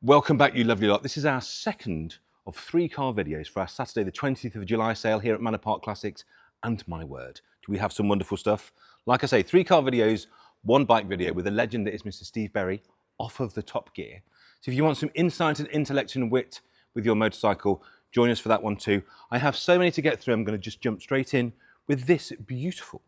Welcome back, you lovely lot. This is our second of 3 car videos for our Saturday the 20th of July sale here at Manor Park Classics, and my word, do we have some wonderful stuff. Like I say, 3 car videos, 1 bike video with a legend that is Mr. Steve Berry off of the Top Gear. So if you want some insight and intellect and wit with your motorcycle, join us for that one too. I have so many to get through, I'm going to just jump straight in with this beautiful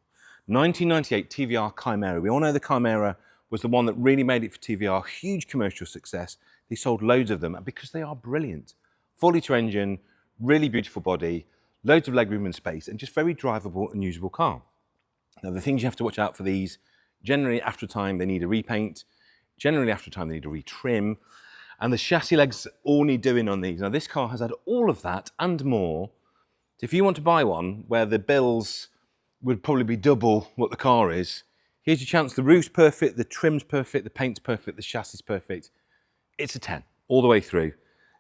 1998 TVR Chimaera. We all know the Chimaera was the one that really made it for TVR, huge commercial success. They sold loads of them because they are brilliant. 4-litre engine, really beautiful body, loads of legroom and space, and just very drivable and usable car. Now, the things you have to watch out for these, generally after a time they need a repaint, generally after a time they need a retrim, and the chassis legs all need doing on these. Now, this car has had all of that and more. So if you want to buy one where the bills would probably be double what the car is, here's your chance. The roof's perfect, the trim's perfect, the paint's perfect, the chassis is perfect. It's a 10 all the way through.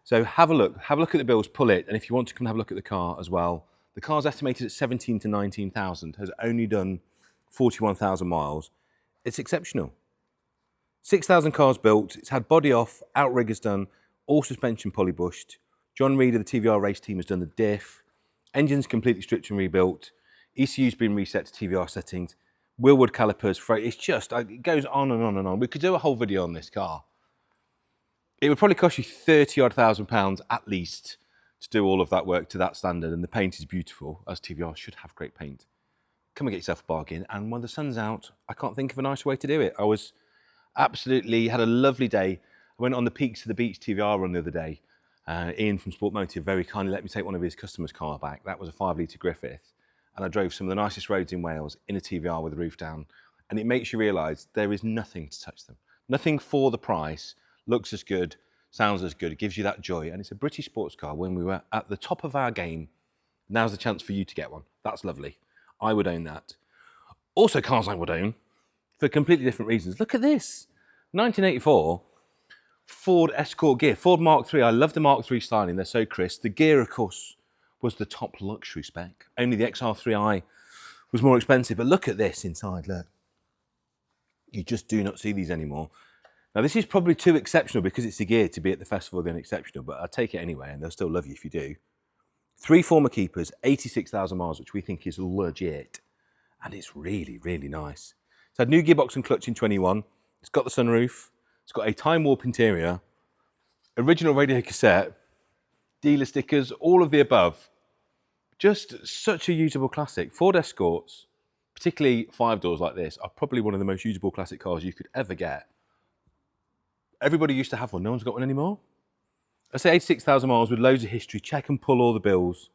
So have a look at the bills, pull it, and if you want to come have a look at the car as well. The car's estimated at 17 to 19,000, has only done 41,000 miles. It's exceptional. 6,000 cars built, it's had body off, outriggers done, all suspension polybushed. John Reed of the TVR race team has done the diff. Engine's completely stripped and rebuilt. ECU's been reset to TVR settings. Wheelwood calipers, it's just, it goes on and on and on. We could do a whole video on this car. It would probably cost you 30-odd thousand pounds at least to do all of that work to that standard, and the paint is beautiful, as TVR should have great paint. Come and get yourself a bargain, and when the sun's out, I can't think of a nicer way to do it. I was had a lovely day. I went on the Peaks of the Beach TVR run the other day. Ian from Sport Motive very kindly let me take one of his customers' car back. That was a 5-litre Griffith, and I drove some of the nicest roads in Wales in a TVR with the roof down, and it makes you realise there is nothing to touch them. Nothing for the price. Looks as good, sounds as good, it gives you that joy, and it's a British sports car. When we were at the top of our game, now's the chance for you to get one. That's lovely. I would own that. Also, cars I would own for completely different reasons. Look at this, 1984 Ford Escort Ghia, Ford Mark III. I love the Mark III styling, they're so crisp. The Ghia, of course, was the top luxury spec. Only the XR3i was more expensive, but look at this inside, look. You just do not see these anymore. Now, this is probably too exceptional because it's a Ghia to be at the festival of the unexceptional, but I'll take it anyway, and they'll still love you if you do. 3 former keepers, 86,000 miles, which we think is legit, and it's really, really nice. It's had new gearbox and clutch in 21. It's got the sunroof. It's got a time warp interior, original radio cassette, dealer stickers, all of the above. Just such a usable classic. Ford Escorts, particularly 5 doors like this, are probably one of the most usable classic cars you could ever get. Everybody used to have one, no one's got one anymore. I say 86,000 miles with loads of history, check and pull all the bills.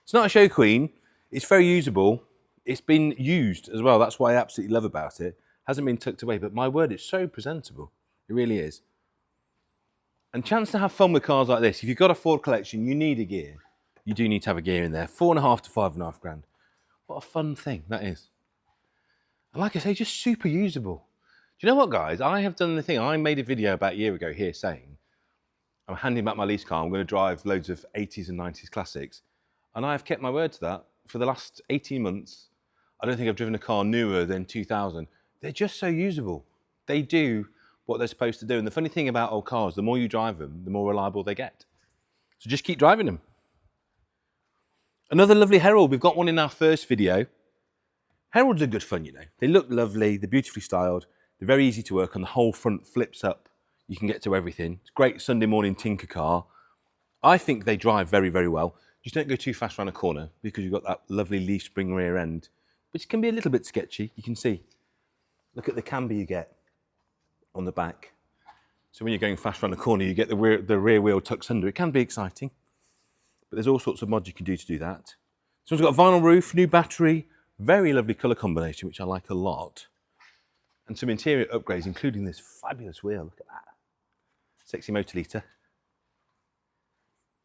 It's not a show queen, it's very usable. It's been used as well, that's what I absolutely love about it. Hasn't been tucked away, but my word, it's so presentable. It really is. And chance to have fun with cars like this. If you've got a Ford collection, you need a Ghia. You do need to have a Ghia in there. 4.5 to 5.5 grand. What a fun thing that is. And like I say, just super usable. Do you know what, guys? I have done the thing. I made a video about a year ago here saying, I'm handing back my lease car. I'm going to drive loads of 80s and 90s classics. And I have kept my word to that. For the last 18 months, I don't think I've driven a car newer than 2000. They're just so usable. They do what they're supposed to do. And the funny thing about old cars, the more you drive them, the more reliable they get. So just keep driving them. Another lovely Herald. We've got one in our first video. Heralds are good fun, you know. They look lovely. They're beautifully styled. They're very easy to work on. The whole front flips up. You can get to everything. It's a great Sunday morning tinker car. I think they drive very, very well. Just don't go too fast around a corner because you've got that lovely leaf spring rear end, which can be a little bit sketchy. You can see. Look at the camber you get on the back. So when you're going fast around a corner, you get the rear wheel tucks under. It can be exciting, but there's all sorts of mods you can do to do that. This one's got a vinyl roof, new battery, very lovely colour combination, which I like a lot. And some interior upgrades, including this fabulous wheel. Look at that. Sexy motor litre.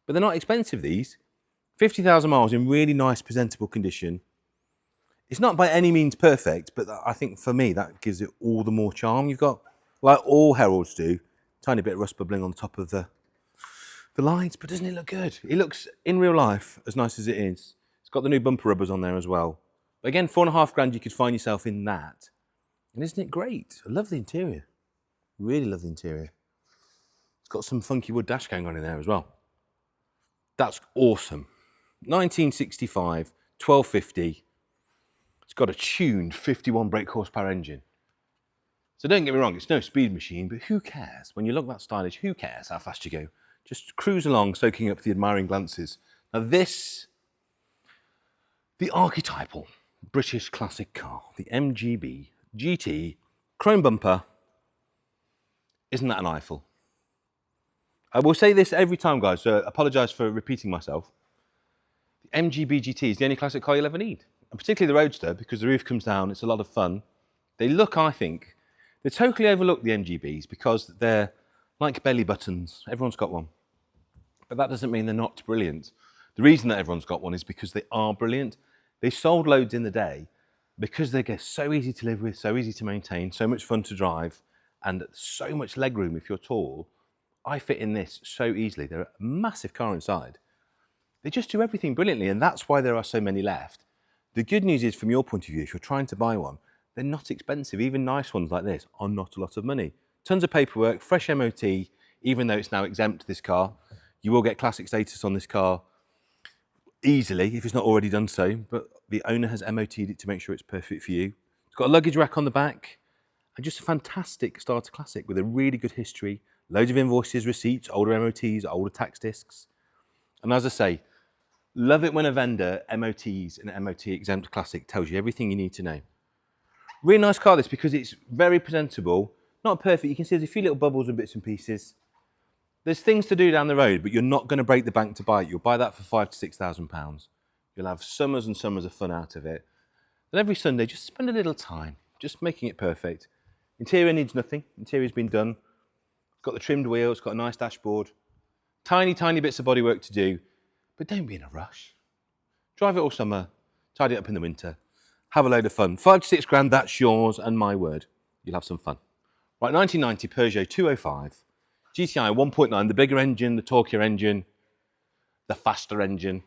But they're not expensive, these. 50,000 miles in really nice, presentable condition. It's not by any means perfect, but I think for me, that gives it all the more charm. You've got, like all Heralds do, tiny bit of rust bubbling on top of the lines, but doesn't it look good? It looks, in real life, as nice as it is. It's got the new bumper rubbers on there as well. But again, 4.5 grand, you could find yourself in that. And isn't it great? I love the interior. Really love the interior. It's got some funky wood dash going on in there as well. That's awesome. 1965, 1250. It's got a tuned 51 brake horsepower engine. So don't get me wrong, it's no speed machine, but who cares? When you look that stylish, who cares how fast you go? Just cruise along, soaking up the admiring glances. Now this, the archetypal British classic car, the MG B GT, chrome bumper. Isn't that an eyeful? I will say this every time, guys, so I apologise for repeating myself. The MG B GT is the only classic car you'll ever need. And particularly the Roadster, because the roof comes down, it's a lot of fun. They look, I think, they totally overlook the MGBs because they're like belly buttons. Everyone's got one. But that doesn't mean they're not brilliant. The reason that everyone's got one is because they are brilliant. They sold loads in the day because they get so easy to live with, so easy to maintain, so much fun to drive, and so much legroom if you're tall. I fit in this so easily. They're a massive car inside. They just do everything brilliantly, and that's why there are so many left. The good news is, from your point of view, if you're trying to buy one, they're not expensive. Even nice ones like this are not a lot of money. Tons of paperwork, fresh MOT, even though it's now exempt, this car. You will get classic status on this car easily, if it's not already done so, but the owner has MOT'd it to make sure it's perfect for you. It's got a luggage rack on the back, and just a fantastic starter classic with a really good history, loads of invoices, receipts, older MOTs, older tax discs. And as I say, love it when a vendor MOTs an MOT exempt classic, tells you everything you need to know. Really nice car this, because it's very presentable, not perfect. You can see there's a few little bubbles and bits and pieces. There's things to do down the road, but you're not going to break the bank to buy it. You'll buy that for £5,000 to £6,000. You'll have summers and summers of fun out of it. And every Sunday, just spend a little time, just making it perfect. Interior needs nothing. Interior's been done. It's got the trimmed wheels, it's got a nice dashboard. Tiny, tiny bits of bodywork to do, but don't be in a rush. Drive it all summer, tidy it up in the winter. Have a load of fun. £5,000 to £6,000, that's yours, and my word, you'll have some fun. Right, 1990 Peugeot 205. GTI 1.9, the bigger engine, the torquier engine, the faster engine.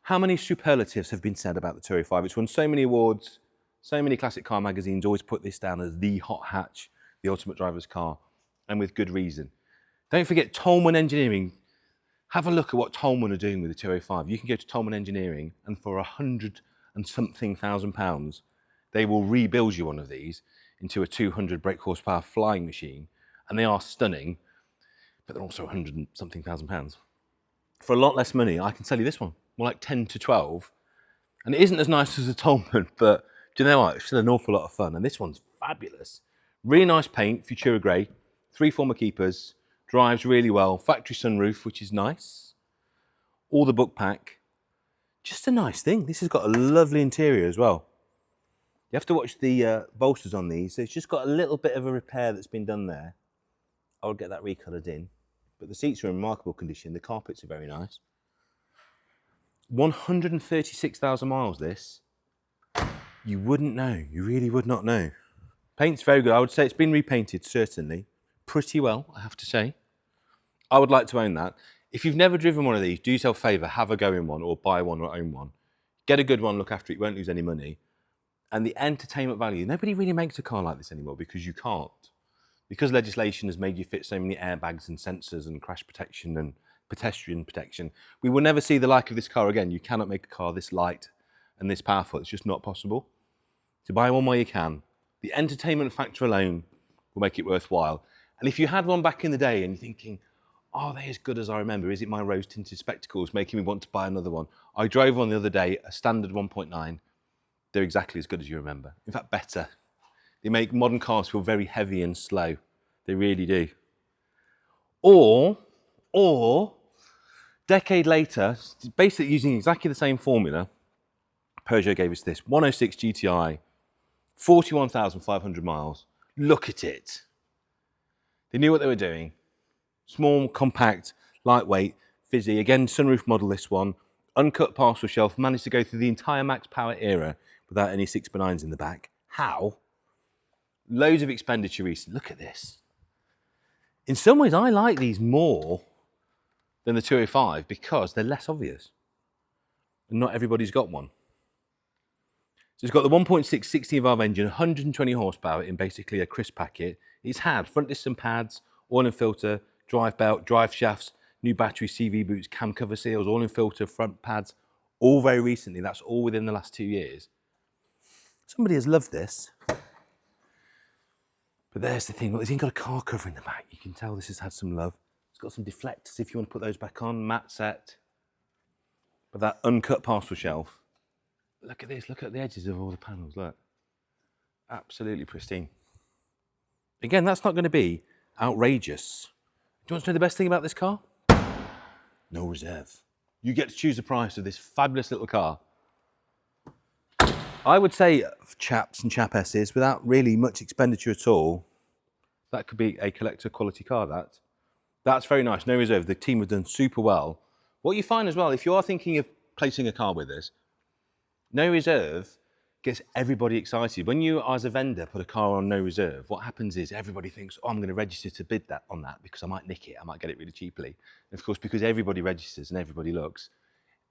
How many superlatives have been said about the 205? It's won so many awards, so many classic car magazines always put this down as the hot hatch, the ultimate driver's car, and with good reason. Don't forget Tolman Engineering. Have a look at what Tolman are doing with the 205. You can go to Tolman Engineering, and for £100 and something thousand, they will rebuild you one of these into a 200 brake horsepower flying machine. And they are stunning, but they're also £100 and something thousand. For a lot less money, I can sell you this one, more like 10 to 12. And it isn't as nice as a Tolman, but do you know what? It's still an awful lot of fun. And this one's fabulous. Really nice paint, Futura grey, 3 former keepers, drives really well, factory sunroof, which is nice. All the book pack. Just a nice thing. This has got a lovely interior as well. You have to watch the bolsters on these. So it's just got a little bit of a repair that's been done there. I'll get that recoloured in. But the seats are in remarkable condition. The carpets are very nice. 136,000 miles this. You wouldn't know. You really would not know. Paint's very good. I would say it's been repainted, certainly. Pretty well, I have to say. I would like to own that. If you've never driven one of these, do yourself a favour, have a go in one, or buy one or own one. Get a good one, look after it, you won't lose any money. And the entertainment value, nobody really makes a car like this anymore because you can't. Because legislation has made you fit so many airbags and sensors and crash protection and pedestrian protection, we will never see the like of this car again. You cannot make a car this light and this powerful. It's just not possible. So buy one while you can. The entertainment factor alone will make it worthwhile. And if you had one back in the day and you're thinking, are they as good as I remember? Is it my rose-tinted spectacles making me want to buy another one? I drove one the other day, a standard 1.9. They're exactly as good as you remember. In fact, better. They make modern cars feel very heavy and slow. They really do. Or, decade later, basically using exactly the same formula, Peugeot gave us this 106 GTI, 41,500 miles. Look at it. They knew what they were doing. Small, compact, lightweight, fizzy. Again, sunroof model this one. Uncut parcel shelf. Managed to go through the entire max power era without any 6x9s in the back. How? Loads of expenditure recently. Look at this. In some ways, I like these more than the 205 because they're less obvious. And not everybody's got one. So it's got the 1.6 16 valve engine, 120 horsepower in basically a crisp packet. It's had front disc and pads, oil and filter, drive belt, drive shafts, new battery, CV boots, cam cover seals, oil and filter, front pads, all very recently. That's all within the last 2 years. Somebody has loved this. But there's the thing, look, it's even got a car cover in the back. You can tell this has had some love. It's got some deflectors if you want to put those back on, matte set. But that uncut parcel shelf. Look at this, look at the edges of all the panels, look. Absolutely pristine. Again, that's not going to be outrageous. Do you want to know the best thing about this car? No reserve. You get to choose the price of this fabulous little car. I would say chaps and chap S's, without really much expenditure at all, that could be a collector quality car, that. That's very nice, no reserve. The team have done super well. What you find as well, if you are thinking of placing a car with this, no reserve gets everybody excited. When you, as a vendor, put a car on no reserve, what happens is everybody thinks, oh, I'm going to register to bid that on that because I might nick it, I might get it really cheaply. And of course, because everybody registers and everybody looks,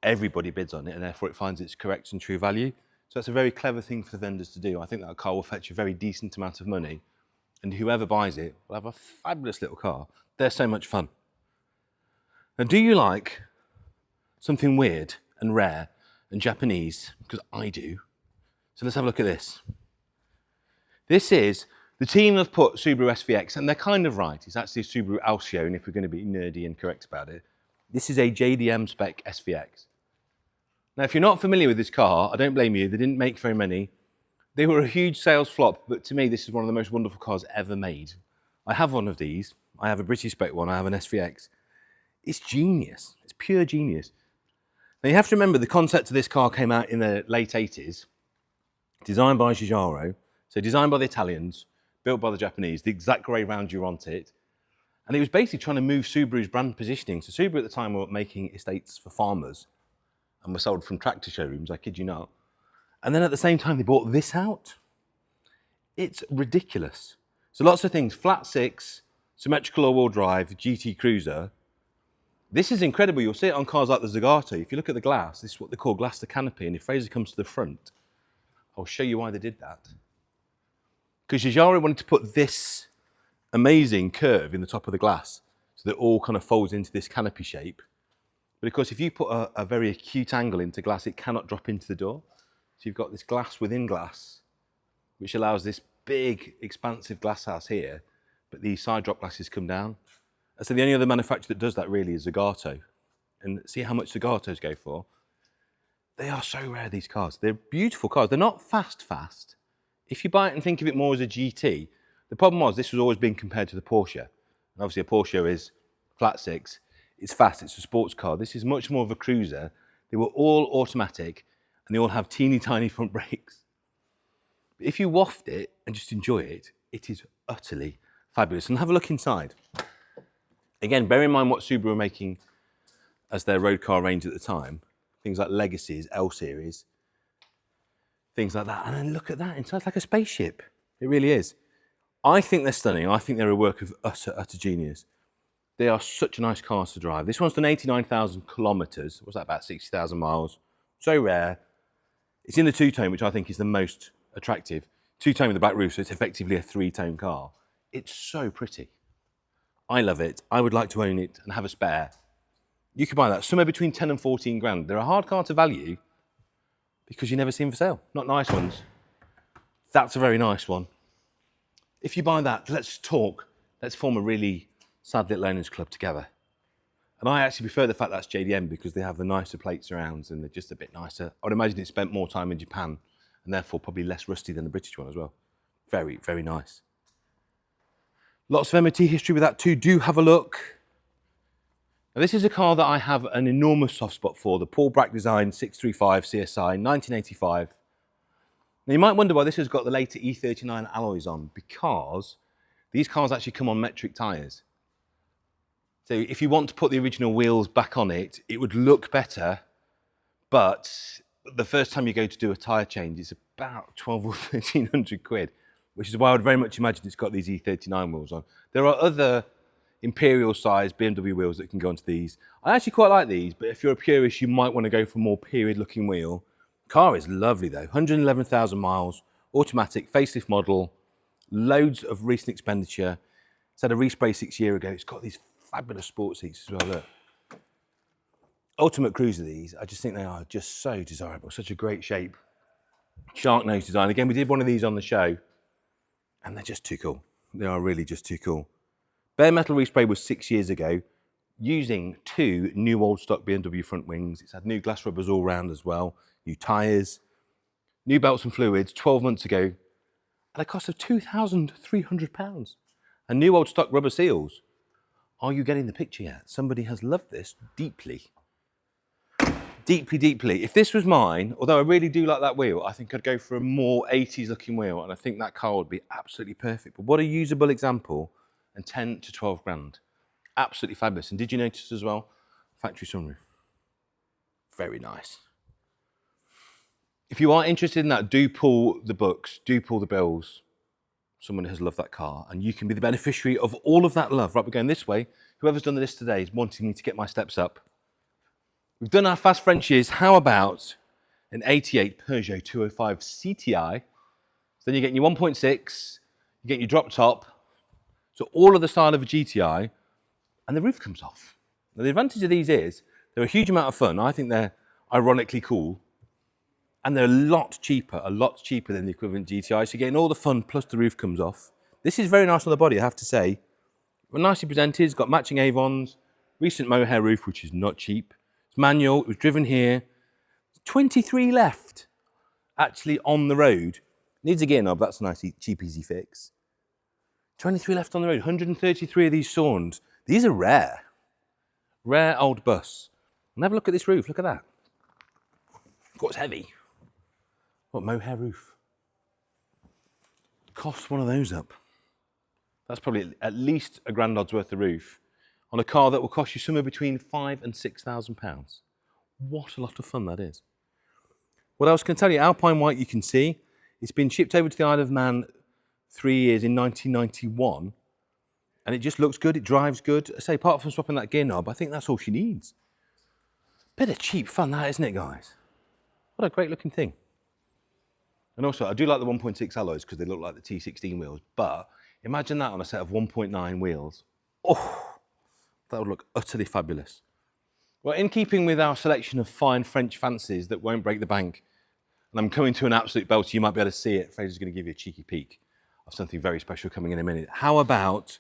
everybody bids on it, and therefore it finds its correct and true value. So that's a very clever thing for the vendors to do. I think that car will fetch a very decent amount of money, and whoever buys it will have a fabulous little car. They're so much fun. Now, do you like something weird and rare and Japanese? Because I do. So let's have a look at this. This is, the team have put Subaru SVX, and they're kind of right. It's actually a Subaru Alcyon, if we're going to be nerdy and correct about it. This is a JDM spec SVX. Now, if you're not familiar with this car, I don't blame you. They didn't make very many. They were a huge sales flop, but to me, this is one of the most wonderful cars ever made. I have one of these. I have a British spec one. I have an SVX. It's genius. It's pure genius. Now, you have to remember the concept of this car came out in the late 80s, designed by Giugiaro, so designed by the Italians, built by the Japanese, the exact grey round you want it. And it was basically trying to move Subaru's brand positioning. So Subaru at the time were making estates for farmers and were sold from tractor showrooms, I kid you not. And then at the same time, they brought this out. It's ridiculous. So lots of things, flat six, symmetrical all-wheel drive, GT Cruiser. This is incredible. You'll see it on cars like the Zagato. If you look at the glass, this is what they call glass to canopy. And if Fraser comes to the front, I'll show you why they did that. Because Giugiaro wanted to put this amazing curve in the top of the glass so that it all kind of folds into this canopy shape. But of course, if you put a very acute angle into glass, it cannot drop into the door. So you've got this glass within glass, which allows this big, expansive glass house here, but these side drop glasses come down. And so the only other manufacturer that does that really is Zagato. And see how much Zagatos go for? They are so rare, these cars. They're beautiful cars. They're not fast. If you buy it and think of it more as a GT, the problem was this was always being compared to the Porsche. And obviously a Porsche is flat six. It's fast, it's a sports car. This is much more of a cruiser. They were all automatic and they all have teeny tiny front brakes. But if you waft it and just enjoy it, it is utterly fabulous. And have a look inside. Again, bear in mind what Subaru were making as their road car range at the time. Things like Legacies, L Series, things like that. And then look at that, inside it's like a spaceship. It really is. I think they're stunning. I think they're a work of utter genius. They are such nice cars to drive. This one's done 89,000 kilometres. What's that, about 60,000 miles? So rare. It's in the two-tone, which I think is the most attractive. Two-tone with the black roof, so it's effectively a three-tone car. It's so pretty. I love it. I would like to own it and have a spare. You could buy that somewhere between 10 and 14 grand. They're a hard car to value because you never see them for sale. Not nice ones. That's a very nice one. If you buy that, let's talk. Let's form a really sad little owners club together. And I actually prefer the fact that's JDM because they have the nicer plate surrounds and they're just a bit nicer. I would imagine it spent more time in Japan and therefore probably less rusty than the British one as well. Very, very nice. Lots of MOT history with that too. Do have a look. Now, this is a car that I have an enormous soft spot for, the Paul Brack Design 635 CSI 1985. Now, you might wonder why this has got the later E39 alloys on, because these cars actually come on metric tyres. So if you want to put the original wheels back on it, it would look better, but the first time you go to do a tyre change, it's about 12 or 1300 quid, which is why I would very much imagine it's got these E39 wheels on. There are other imperial size BMW wheels that can go onto these. I actually quite like these, but if you're a purist, you might want to go for a more period looking wheel. Car is lovely though, 111,000 miles, automatic, facelift model, loads of recent expenditure. It's had a respray 6 years ago. It's got these fabulous sports seats as well, look. Ultimate cruiser these, I just think they are just so desirable, such a great shape. Shark nose design. Again, we did one of these on the show, and they're just too cool. They are really just too cool. Bare metal respray was 6 years ago, using 2 new old stock BMW front wings. It's had new glass rubbers all round as well, new tyres, new belts and fluids 12 months ago, at a cost of £2,300. And new old stock rubber seals. Are you getting the picture yet? Somebody has loved this deeply. Deeply, deeply. If this was mine, although I really do like that wheel, I think I'd go for a more 80s looking wheel, and I think that car would be absolutely perfect. But what a usable example, and 10 to 12 grand. Absolutely fabulous. And did you notice as well? Factory sunroof. Very nice. If you are interested in that, do pull the books, do pull the bills. Someone has loved that car, and you can be the beneficiary of all of that love. Right, we're going this way. Whoever's done the list today is wanting me to get my steps up. We've done our fast Frenchies. How about an 88 Peugeot 205 CTI? So then you're getting your 1.6, you're getting your drop top, so all of the style of a GTI, and the roof comes off. Now the advantage of these is they're a huge amount of fun. I think they're ironically cool, and they're a lot cheaper than the equivalent GTI. So you're getting all the fun plus the roof comes off. This is very nice on the body, I have to say. Well, nicely presented. It's got matching Avons, recent mohair roof, which is not cheap. It's manual, it was driven here. 23 left, actually on the road. Needs a gear knob, that's a nice, cheap, easy fix. 23 left on the road, 133 of these Sawns. These are rare. Rare old bus. And have a look at this roof, look at that. Of course, heavy. What, mohair roof? Cost one of those up. That's probably at least a grand odd's worth of roof on a car that will cost you somewhere between £5,000 and £6,000. What a lot of fun that is. What else can I tell you? Alpine White, you can see. It's been shipped over to the Isle of Man 3 years in 1991. And it just looks good, it drives good. I say, apart from swapping that gear knob, I think that's all she needs. Bit of cheap fun that, isn't it, guys? What a great looking thing. And also, I do like the 1.6 alloys because they look like the T16 wheels, but imagine that on a set of 1.9 wheels. Oh, that would look utterly fabulous. Well, in keeping with our selection of fine French fancies that won't break the bank, and I'm coming to an absolute belter, you might be able to see it. Fraser's going to give you a cheeky peek of something very special coming in a minute. How about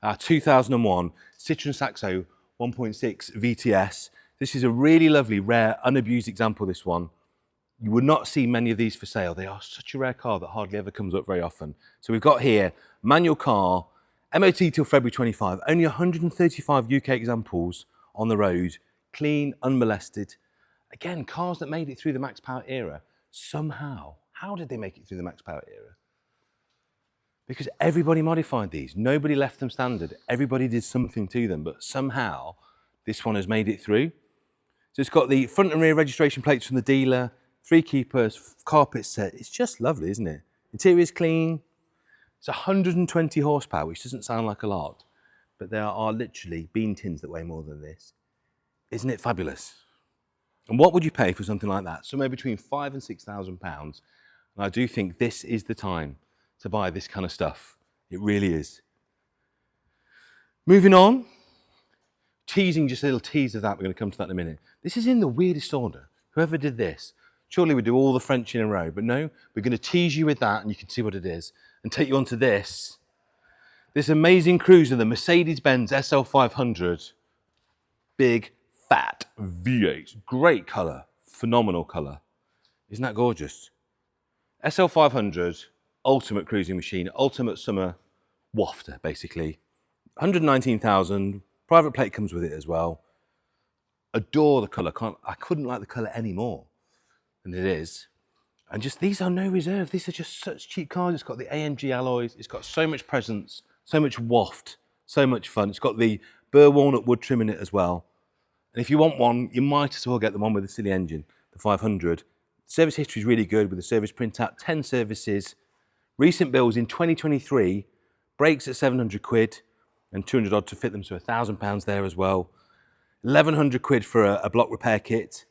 our 2001 Citroen Saxo 1.6 VTS? This is a really lovely, rare, unabused example, this one. You would not see many of these for sale. They are such a rare car that hardly ever comes up very often. So we've got here, manual car, MOT till February 25, only 135 UK examples on the road, clean, unmolested. Again, cars that made it through the max power era, somehow. How did they make it through the max power era? Because everybody modified these. Nobody left them standard. Everybody did something to them, but somehow this one has made it through. So it's got the front and rear registration plates from the dealer, 3 keepers, carpet set. It's just lovely, isn't it? Interior is clean. It's 120 horsepower, which doesn't sound like a lot, but there are literally bean tins that weigh more than this. Isn't it fabulous? And what would you pay for something like that? Somewhere between £5,000 and £6,000. And I do think this is the time to buy this kind of stuff. It really is. Moving on. Teasing, just a little tease of that. We're going to come to that in a minute. This is in the weirdest order. Whoever did this, surely we do all the French in a row, but no, we're going to tease you with that, and you can see what it is, and take you on to this amazing cruiser, the Mercedes-Benz SL 500. Big, fat V8. Great colour. Phenomenal colour. Isn't that gorgeous? SL 500, ultimate cruising machine, ultimate summer wafter, basically. 119,000. Private plate comes with it as well. Adore the colour. I couldn't like the colour any more than it is. And just, these are no reserve. These are just such cheap cars. It's got the AMG alloys. It's got so much presence, so much waft, so much fun. It's got the burr walnut wood trim in it as well. And if you want one, you might as well get the one with the silly engine, the 500. Service history is really good with the service printout, 10 services. Recent bills in 2023, brakes at 700 quid and 200 odd to fit them, so £1,000 there as well. 1,100 quid for a block repair kit.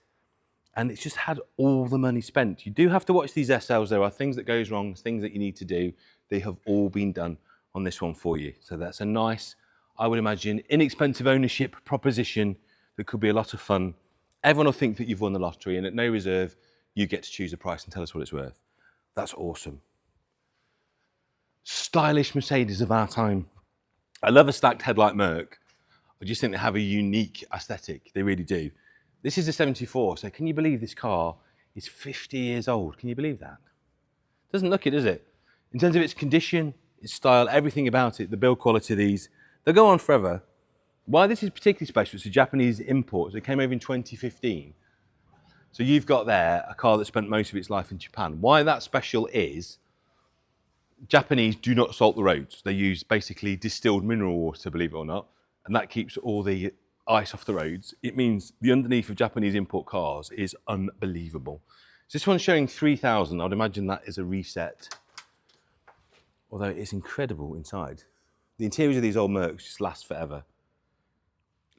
And it's just had all the money spent. You do have to watch these SLs. There are things that goes wrong, things that you need to do. They have all been done on this one for you. So that's a nice, I would imagine, inexpensive ownership proposition that could be a lot of fun. Everyone will think that you've won the lottery, and at no reserve, you get to choose a price and tell us what it's worth. That's awesome. Stylish Mercedes of our time. I love a stacked headlight Merc. I just think they have a unique aesthetic. They really do. This is a 74, so can you believe this car is 50 years old? Can you believe that? Doesn't look it, does it? In terms of its condition, its style, everything about it, the build quality of these, they'll go on forever. Why this is particularly special, it's a Japanese import. So it came over in 2015. So you've got there a car that spent most of its life in Japan. Why that's special is Japanese do not salt the roads. They use basically distilled mineral water, believe it or not, and that keeps all the ice off the roads. It means the underneath of Japanese import cars is unbelievable. So this one's showing 3,000. I'd imagine that is a reset, although it's incredible inside. The interiors of these old Mercs just last forever.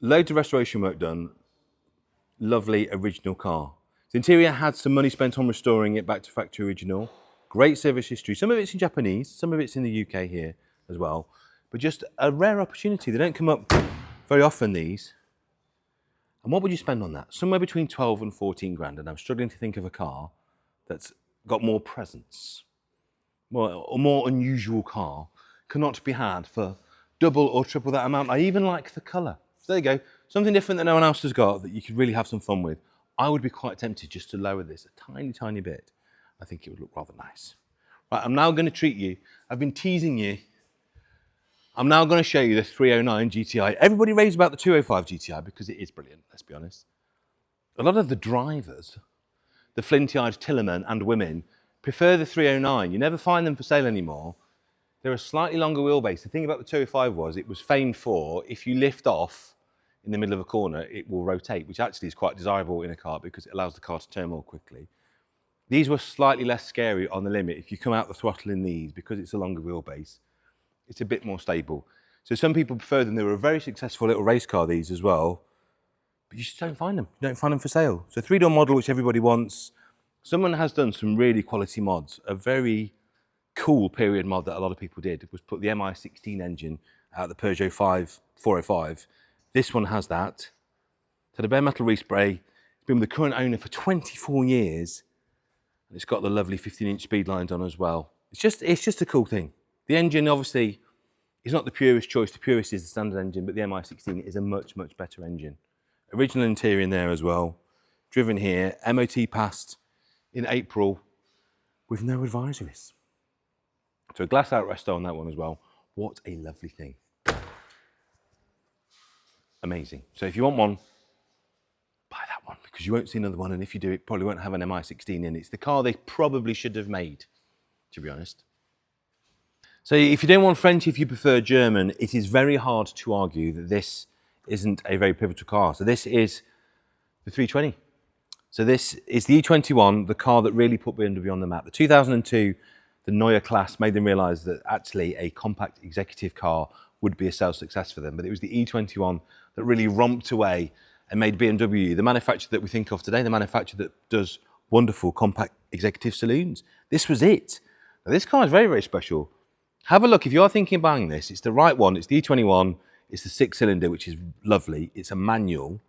Loads of restoration work done. Lovely original car. The interior had some money spent on restoring it back to factory original. Great service history. Some of it's in Japanese, some of it's in the UK here as well. But just a rare opportunity. They don't come up very often, these. And what would you spend on that? Somewhere between 12 and 14 grand. And I'm struggling to think of a car that's got more presence. A more unusual car cannot be had for double or triple that amount. I even like the colour. So there you go. Something different that no one else has got that you could really have some fun with. I would be quite tempted just to lower this a tiny, tiny bit. I think it would look rather nice. Right, I'm now going to treat you. I've been teasing you. I'm now going to show you the 309 GTI. Everybody raves about the 205 GTI because it is brilliant, let's be honest. A lot of the drivers, the flinty-eyed Tillermen and women, prefer the 309. You never find them for sale anymore. They're a slightly longer wheelbase. The thing about the 205 was it was famed for, if you lift off in the middle of a corner, it will rotate, which actually is quite desirable in a car because it allows the car to turn more quickly. These were slightly less scary on the limit. If you come out the throttle in these, because it's a longer wheelbase, it's a bit more stable. So some people prefer them. They were a very successful little race car, these as well, but you just don't find them. You don't find them for sale. So three-door model, which everybody wants. Someone has done some really quality mods. A very cool period mod that a lot of people did was put the MI16 engine out of the Peugeot 405. This one has that. So the bare metal respray. It's been with the current owner for 24 years. And it's got the lovely 15-inch speed lines on as well. It's just a cool thing. The engine, obviously, is not the purest choice. The purest is the standard engine, but the MI16 is a much, much better engine. Original interior in there as well. Driven here. MOT passed in April with no advisories. So a glass out resto on that one as well. What a lovely thing. Amazing. So if you want one, buy that one because you won't see another one. And if you do, it probably won't have an MI16 in it. It's the car they probably should have made, to be honest. So if you don't want French, if you prefer German, it is very hard to argue that this isn't a very pivotal car. So this is the 320. So this is the E21, the car that really put BMW on the map. The 2002, the Neue class made them realise that actually a compact executive car would be a sales success for them. But it was the E21 that really romped away and made BMW the manufacturer that we think of today, the manufacturer that does wonderful compact executive saloons. This was it. Now, this car is very, very special. Have a look. If you are thinking of buying this, it's the right one. It's the E21. It's the 6-cylinder, which is lovely. It's a manual.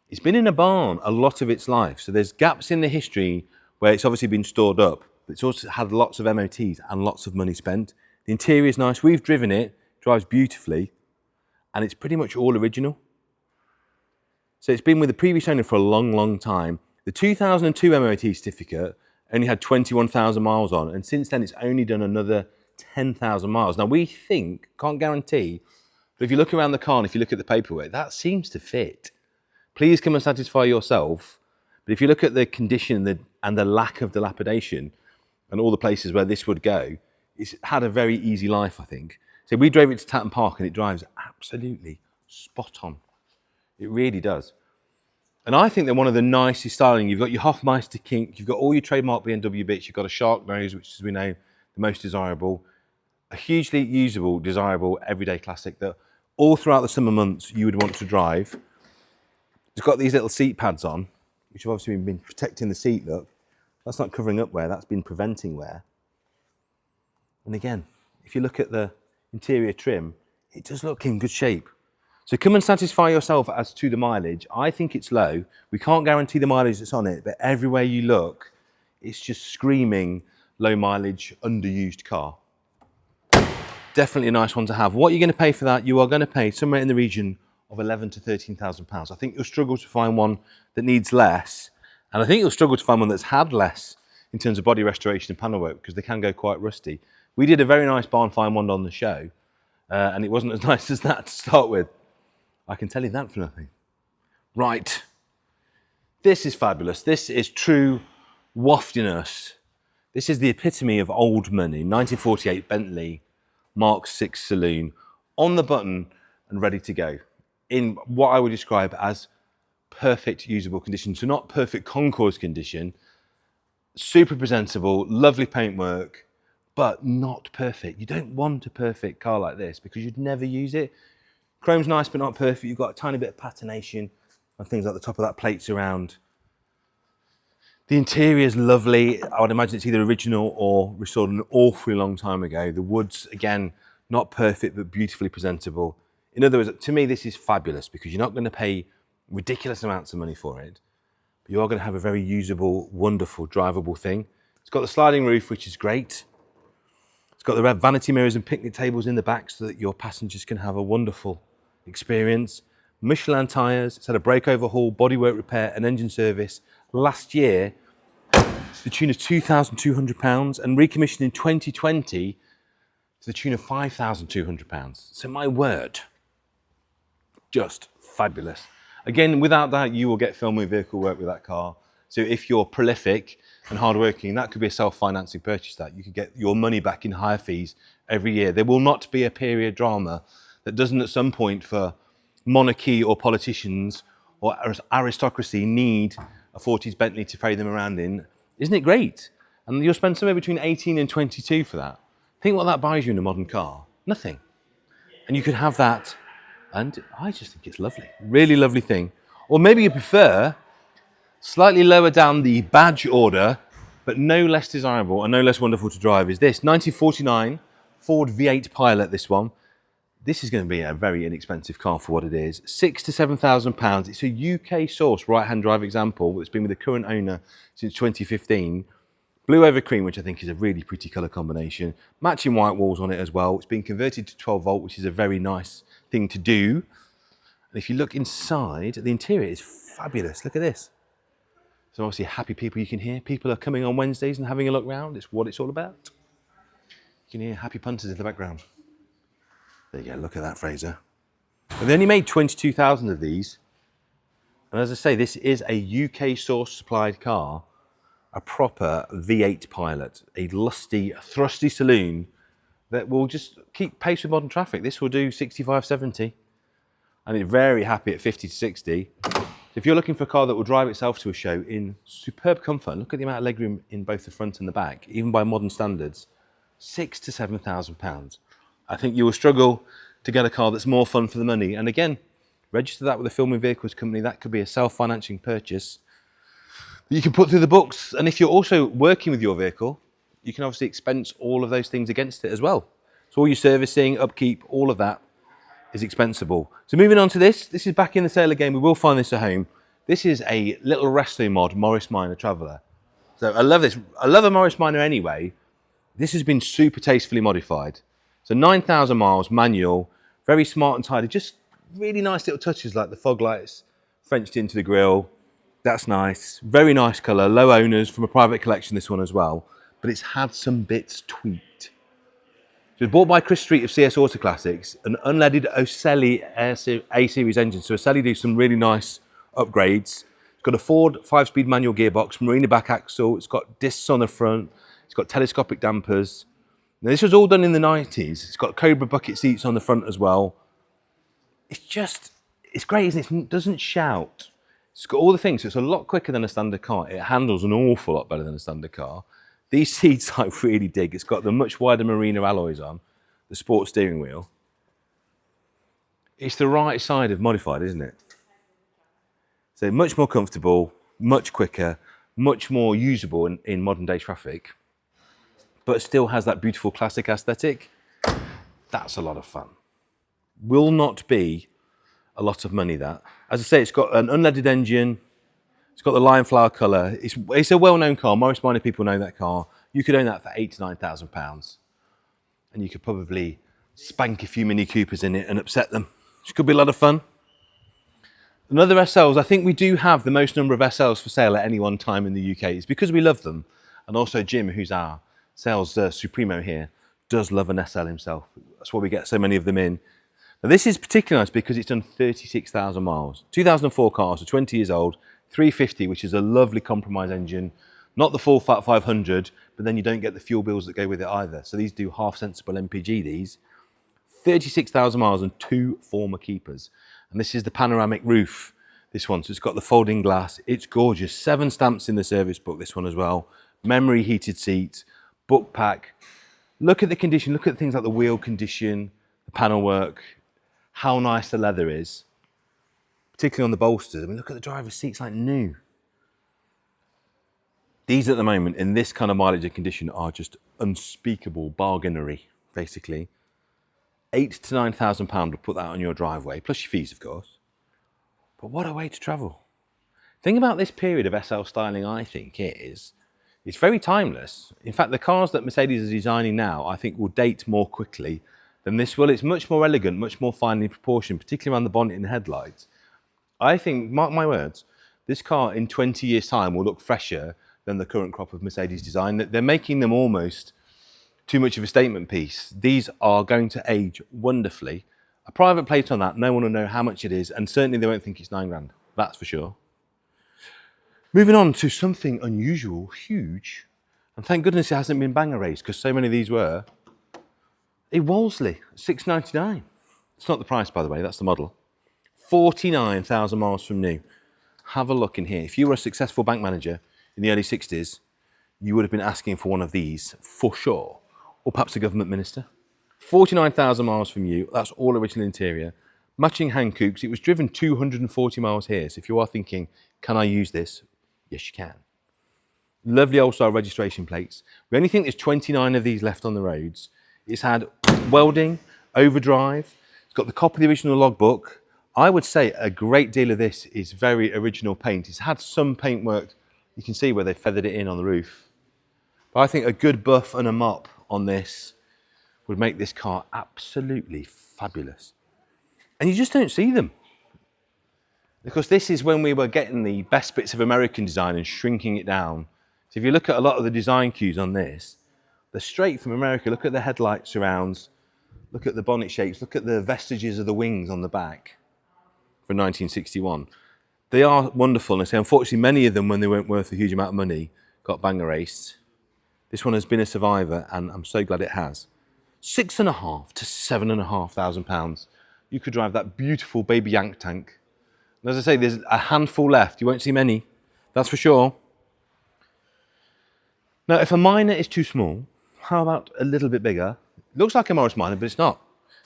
It's been in a barn a lot of its life. So there's gaps in the history where it's obviously been stored up, but it's also had lots of MOTs and lots of money spent. The interior is nice. We've driven it. Drives beautifully. And it's pretty much all original. So it's been with the previous owner for a long, long time. The 2002 MOT certificate only had 21,000 miles on. And since then, it's only done another 10,000 miles. Now we think, can't guarantee, but if you look around the car and if you look at the paperwork, that seems to fit. Please come and satisfy yourself. But if you look at the condition and the lack of dilapidation and all the places where this would go, it's had a very easy life, I think. So we drove it to Tatton Park and it drives absolutely spot on. It really does. And I think they're one of the nicest styling. You've got your Hofmeister kink, you've got all your trademark BMW bits, you've got a shark nose, which as we know, the most desirable. A hugely usable, desirable, everyday classic that all throughout the summer months you would want to drive. It's got these little seat pads on, which have obviously been protecting the seat, look. That's not covering up wear, that's been preventing wear. And again, if you look at the interior trim, it does look in good shape. So come and satisfy yourself as to the mileage. I think it's low. We can't guarantee the mileage that's on it, but everywhere you look, it's just screaming low mileage, underused car. Definitely a nice one to have. What you're going to pay for that, you are going to pay somewhere in the region of £11,000 to £13,000. I think you'll struggle to find one that needs less, and I think you'll struggle to find one that's had less in terms of body restoration and panel work, because they can go quite rusty. We did a very nice barn find one on the show, and it wasn't as nice as that to start with. I can tell you that for nothing. Right, this is fabulous. This is true waftiness. This is the epitome of old money. 1948 Bentley Mark VI Saloon, on the button and ready to go, in what I would describe as perfect usable condition. So not perfect concours condition, super presentable, lovely paintwork, but not perfect. You don't want a perfect car like this because you'd never use it. Chrome's nice but not perfect. You've got a tiny bit of patination and things like the top of that plate's around. The interior is lovely. I would imagine it's either original or restored an awfully long time ago. The woods, again, not perfect but beautifully presentable. In other words, to me, this is fabulous because you're not going to pay ridiculous amounts of money for it, but you are going to have a very usable, wonderful, drivable thing. It's got the sliding roof, which is great. It's got the red vanity mirrors and picnic tables in the back so that your passengers can have a wonderful experience. Michelin tyres. It's had a brake overhaul, bodywork repair and engine service last year to the tune of £2,200 and recommissioned in 2020 to the tune of £5,200. So my word, just fabulous. Again, without that, you will get film and vehicle work with that car. So if you're prolific and hardworking, that could be a self-financing purchase that you could get your money back in higher fees every year. There will not be a period drama that doesn't at some point for monarchy or politicians or aristocracy need a 40s Bentley to ferry them around in. Isn't it great? And you'll spend somewhere between 18 and 22 for that. Think what that buys you in a modern car. Nothing. And you could have that, and I just think it's lovely. Really lovely thing. Or maybe you prefer slightly lower down the badge order, but no less desirable and no less wonderful to drive is this. 1949 Ford V8 Pilot, this one. This is going to be a very inexpensive car for what it is. £6,000 to £7,000. It's a UK source right-hand drive example that's been with the current owner since 2015. Blue over cream, which I think is a really pretty colour combination. Matching white walls on it as well. It's been converted to 12 volt, which is a very nice thing to do. And if you look inside, the interior is fabulous. Look at this. So obviously happy people you can hear. People are coming on Wednesdays and having a look round. It's what it's all about. You can hear happy punters in the background. There you go, look at that, Fraser. But they only made 22,000 of these. And as I say, this is a UK source supplied car, a proper V8 Pilot, a lusty, thrusty saloon that will just keep pace with modern traffic. This will do 65, 70. And it's very happy at 50 to 60. So if you're looking for a car that will drive itself to a show in superb comfort, look at the amount of legroom in both the front and the back, even by modern standards, £6,000 to £7,000. I think you will struggle to get a car that's more fun for the money. And again, register that with a film and vehicles company. That could be a self-financing purchase that you can put through the books. And if you're also working with your vehicle, you can obviously expense all of those things against it as well. So all your servicing, upkeep, all of that is expensible. So moving on to this is back in the sale again. We will find this at home. This is a little wrestling mod, Morris Minor Traveller. So I love this. I love a Morris Minor anyway. This has been super tastefully modified. So 9,000 miles, manual, very smart and tidy. Just really nice little touches like the fog lights Frenched into the grille. That's nice. Very nice colour. Low owners from a private collection, this one as well. But it's had some bits tweaked. So it was bought by Chris Street of CS Auto Classics, an unleaded Wolseley A-Series engine. So Wolseley do some really nice upgrades. It's got a Ford 5-speed manual gearbox, marina back axle. It's got discs on the front. It's got telescopic dampers. Now, this was all done in the 90s. It's got Cobra bucket seats on the front as well. It's great, isn't it? It doesn't shout. It's got all the things. So it's a lot quicker than a standard car. It handles an awful lot better than a standard car. These seats I really dig. It's got the much wider Marina alloys on, the sport steering wheel. It's the right side of modified, isn't it? So much more comfortable, much quicker, much more usable in modern day traffic, but still has that beautiful classic aesthetic. That's a lot of fun. Will not be a lot of money, that. As I say, it's got an unleaded engine. It's got the lime flower colour. It's a well-known car. Morris Minor people know that car. You could own that for £8,000 to £9,000. And you could probably spank a few Mini Coopers in it and upset them, which could be a lot of fun. Another SLs, I think we do have the most number of SLs for sale at any one time in the UK. It's because we love them. And also Jim, who's our sales supremo here, does love an SL himself. That's why we get so many of them in. Now this is particularly nice because it's done 36,000 miles. 2004 car, so 20 years old, 350, which is a lovely compromise engine. Not the full fat 500, but then you don't get the fuel bills that go with it either. So these do half sensible MPG, these. 36,000 miles and 2 former keepers. And this is the panoramic roof, this one. So it's got the folding glass. It's gorgeous. 7 stamps in the service book, this one as well. Memory heated seats, book pack. Look at the condition. Look at things like the wheel condition, the panel work, how nice the leather is, particularly on the bolsters. I mean, look at the driver's seats, like new. These at the moment, in this kind of mileage and condition, are just unspeakable bargainery, basically. £8,000 to £9,000 would put that on your driveway, plus your fees, of course. But what a way to travel. The thing about this period of SL styling, I think, is it's very timeless. In fact, the cars that Mercedes is designing now, I think, will date more quickly than this will. It's much more elegant, much more finely proportioned, particularly around the bonnet and headlights. I think, mark my words, this car in 20 years' time will look fresher than the current crop of Mercedes design. They're making them almost too much of a statement piece. These are going to age wonderfully. A private plate on that, no one will know how much it is, and certainly they won't think it's £9,000. That's for sure. Moving on to something unusual, huge, and thank goodness it hasn't been banger raised, because so many of these were. A Wolseley, £699. It's not the price, by the way, that's the model. 49,000 miles from new. Have a look in here. If you were a successful bank manager in the early 60s, you would have been asking for one of these for sure, or perhaps a government minister. 49,000 miles from you, that's all original interior. Matching hand coupes, it was driven 240 miles here, so if you are thinking, can I use this? Yes, you can. Lovely old style registration plates. We only think there's 29 of these left on the roads. It's had welding, overdrive, it's got the copy of the original logbook. I would say a great deal of this is very original paint. It's had some paint work. You can see where they feathered it in on the roof. But I think a good buff and a mop on this would make this car absolutely fabulous. And you just don't see them. Because this is when we were getting the best bits of American design and shrinking it down. So if you look at a lot of the design cues on this, they're straight from America. Look at the headlight surrounds, look at the bonnet shapes, look at the vestiges of the wings on the back from 1961. They are wonderful. And I say, unfortunately, many of them, when they weren't worth a huge amount of money, got banger raced. This one has been a survivor, and I'm so glad it has. £6,500 to £7,500. You could drive that beautiful baby Yank tank. And as I say, there's a handful left. You won't see many, that's for sure. Now, if a Minor is too small, how about a little bit bigger? It looks like a Morris Minor, but it's not.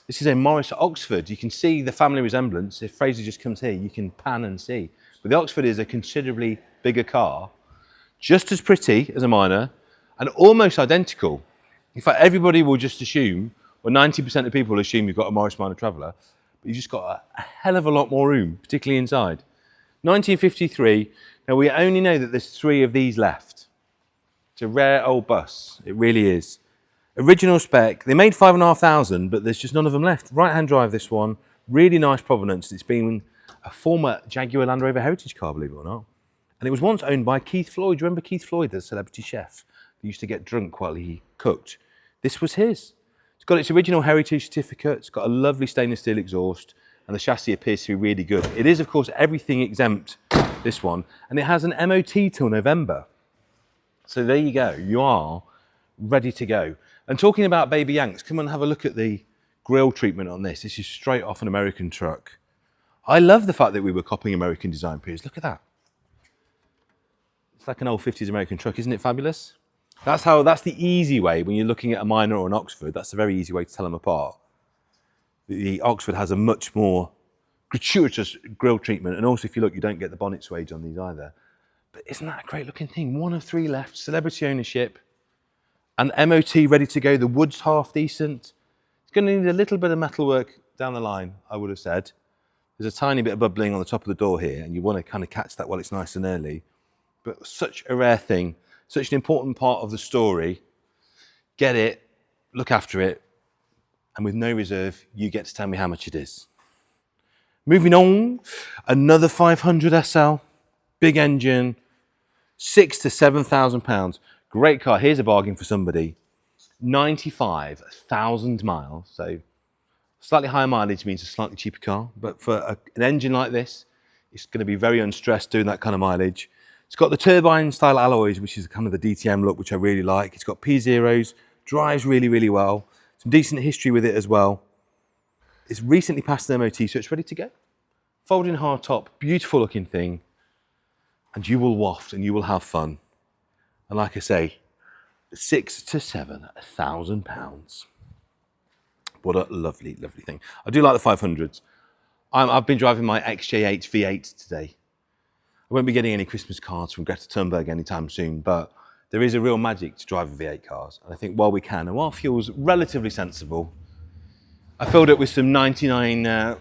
This is a Morris Oxford. You can see the family resemblance. If Fraser just comes here, you can pan and see. But the Oxford is a considerably bigger car, just as pretty as a Minor, and almost identical. In fact, everybody will just assume, or 90% of people assume you've got a Morris Minor Traveller, but you've just got a hell of a lot more room, particularly inside. 1953, now we only know that there's 3 of these left. It's a rare old bus, it really is. Original spec, they made 5,500, but there's just none of them left. Right-hand drive, this one, really nice provenance. It's been a former Jaguar Land Rover heritage car, believe it or not. And it was once owned by Keith Floyd. Do you remember Keith Floyd, the celebrity chef? He used to get drunk while he cooked. This was his. It's got its original heritage certificate. It's got a lovely stainless steel exhaust, and the chassis appears to be really good. It is, of course, everything exempt, this one, and it has an MOT till November. So there you go. You are ready to go. And talking about baby Yanks, come and have a look at the grille treatment on this. This is straight off an American truck. I love the fact that we were copying American design periods. Look at that. It's like an old 50s American truck, isn't it fabulous? That's the easy way when you're looking at a Minor or an Oxford. That's a very easy way to tell them apart. The Oxford has a much more gratuitous grille treatment, and also if you look, you don't get the bonnet swage on these either. But isn't that a great looking thing? 1 of 3 left, celebrity ownership, and MOT ready to go. The wood's half decent. It's going to need a little bit of metalwork down the line, I would have said. There's a tiny bit of bubbling on the top of the door here, and you want to kind of catch that while it's nice and early. But such a rare thing, such an important part of the story. Get it, look after it, and with no reserve, you get to tell me how much it is. Moving on, another 500 SL, big engine, 6,000 to 7,000 pounds. Great car. Here's a bargain for somebody. 95,000 miles. So slightly higher mileage means a slightly cheaper car. But for an engine like this, it's going to be very unstressed doing that kind of mileage. It's got the turbine style alloys, which is kind of the DTM look, which I really like. It's got P0s, drives really, really well. Some decent history with it as well. It's recently passed the MOT, so it's ready to go. Folding hard top, beautiful looking thing. And you will waft and you will have fun. And like I say, 6,000 to 7,000 pounds. What a lovely, lovely thing. I do like the 500s. I've been driving my XJ8 V8 today. I won't be getting any Christmas cards from Greta Thunberg anytime soon, but there is a real magic to driving V8 cars. And I think while we can, and while fuel's relatively sensible, I filled it with some 99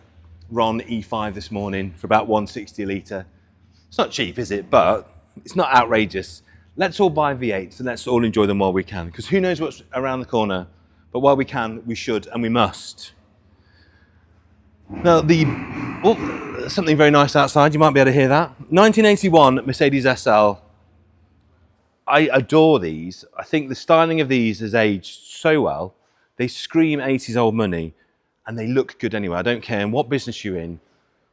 Ron E5 this morning for about 160 a litre. It's not cheap, is it? But it's not outrageous. Let's all buy V8s and let's all enjoy them while we can, because who knows what's around the corner. But while we can, we should and we must. Now, something very nice outside, you might be able to hear that. 1981 Mercedes SL. I adore these. I think the styling of these has aged so well. They scream 80s old money and they look good anyway. I don't care in what business you're in,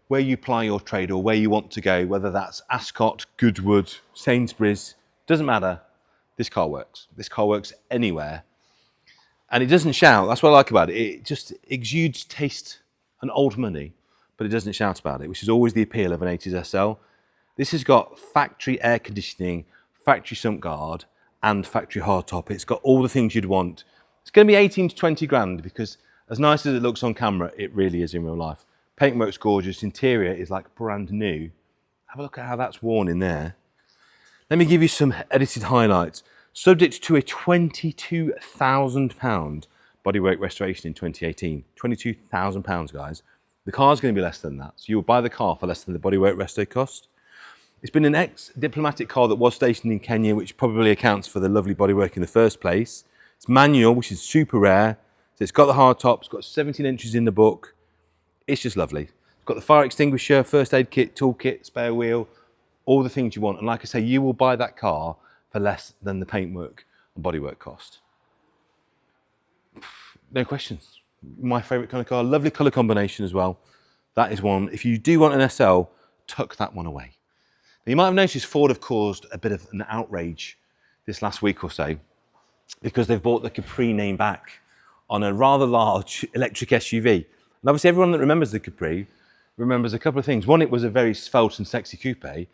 where you ply your trade or where you want to go, whether that's Escort, Goodwood, Sainsbury's, doesn't matter. This car works. This car works anywhere. And it doesn't shout. That's what I like about it. It just exudes taste and old money, but it doesn't shout about it, which is always the appeal of an 80s SL. This has got factory air conditioning, factory sump guard, and factory hardtop. It's got all the things you'd want. It's going to be 18 to 20 grand because as nice as it looks on camera, it really is in real life. Paintwork's gorgeous. Interior is like brand new. Have a look at how that's worn in there. Let me give you some edited highlights. Subject to a £22,000 bodywork restoration in 2018. £22,000, guys. The car's going to be less than that. So you'll buy the car for less than the bodywork resto cost. It's been an ex-diplomatic car that was stationed in Kenya, which probably accounts for the lovely bodywork in the first place. It's manual, which is super rare. So it's got the hard top, it's got 17 inches in the book. It's just lovely. It's got the fire extinguisher, first aid kit, toolkit, spare wheel, all the things you want. And like I say, you will buy that car for less than the paintwork and bodywork cost. No questions. My favourite kind of car. Lovely colour combination as well. That is one. If you do want an SL, tuck that one away. Now, you might have noticed Ford have caused a bit of an outrage this last week or so because they've brought the Capri name back on a rather large electric SUV. And obviously everyone that remembers the Capri remembers a couple of things. One, it was a very svelte and sexy coupe.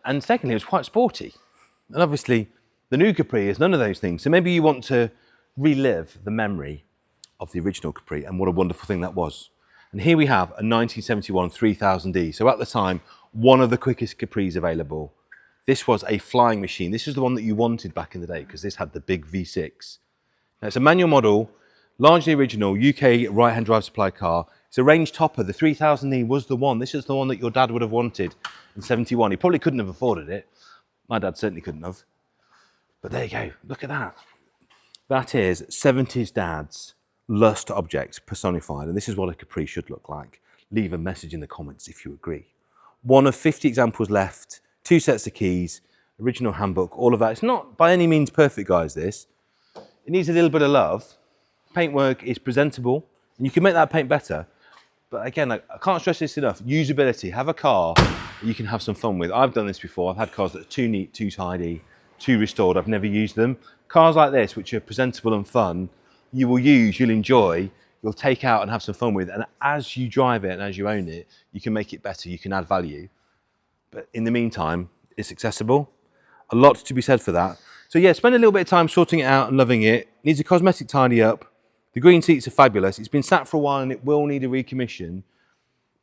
And secondly, it was quite sporty. And obviously the new Capri is none of those things. So maybe you want to relive the memory of the original Capri and what a wonderful thing that was. And here we have a 1971 3000D. So at the time, one of the quickest Capris available. This was a flying machine. This is the one that you wanted back in the day because this had the big V6. Now, it's a manual model, largely original, UK right-hand drive supply car. It's a range topper. The 3000E was the one. This is the one that your dad would have wanted in 71. He probably couldn't have afforded it. My dad certainly couldn't have. But there you go. Look at that. That is 70s dad's lust object personified. And this is what a Capri should look like. Leave a message in the comments if you agree. One of 50 examples left, 2 sets of keys, original handbook, all of that. It's not by any means perfect, guys, this. It needs a little bit of love. Paintwork is presentable, and you can make that paint better. But again, I can't stress this enough. Usability. Have a car that you can have some fun with. I've done this before. I've had cars that are too neat, too tidy, too restored. I've never used them. Cars like this, which are presentable and fun, you will use, you'll enjoy, you'll take out and have some fun with. And as you drive it and as you own it, you can make it better, you can add value. But in the meantime, it's accessible. A lot to be said for that. So yeah, spend a little bit of time sorting it out and loving it. Needs a cosmetic tidy up. The green seats are fabulous. It's been sat for a while and it will need a recommission.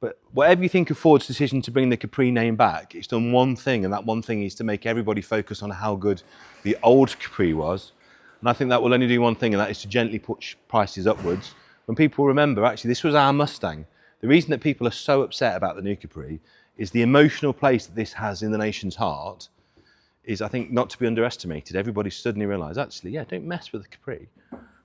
But whatever you think of Ford's decision to bring the Capri name back, it's done one thing, and that one thing is to make everybody focus on how good the old Capri was. And I think that will only do one thing, and that is to gently push prices upwards. when people remember, actually, this was our Mustang. The reason that people are so upset about the new Capri is the emotional place that this has in the nation's heart is, I think, not to be underestimated. Everybody suddenly realised, actually, yeah, don't mess with the Capri.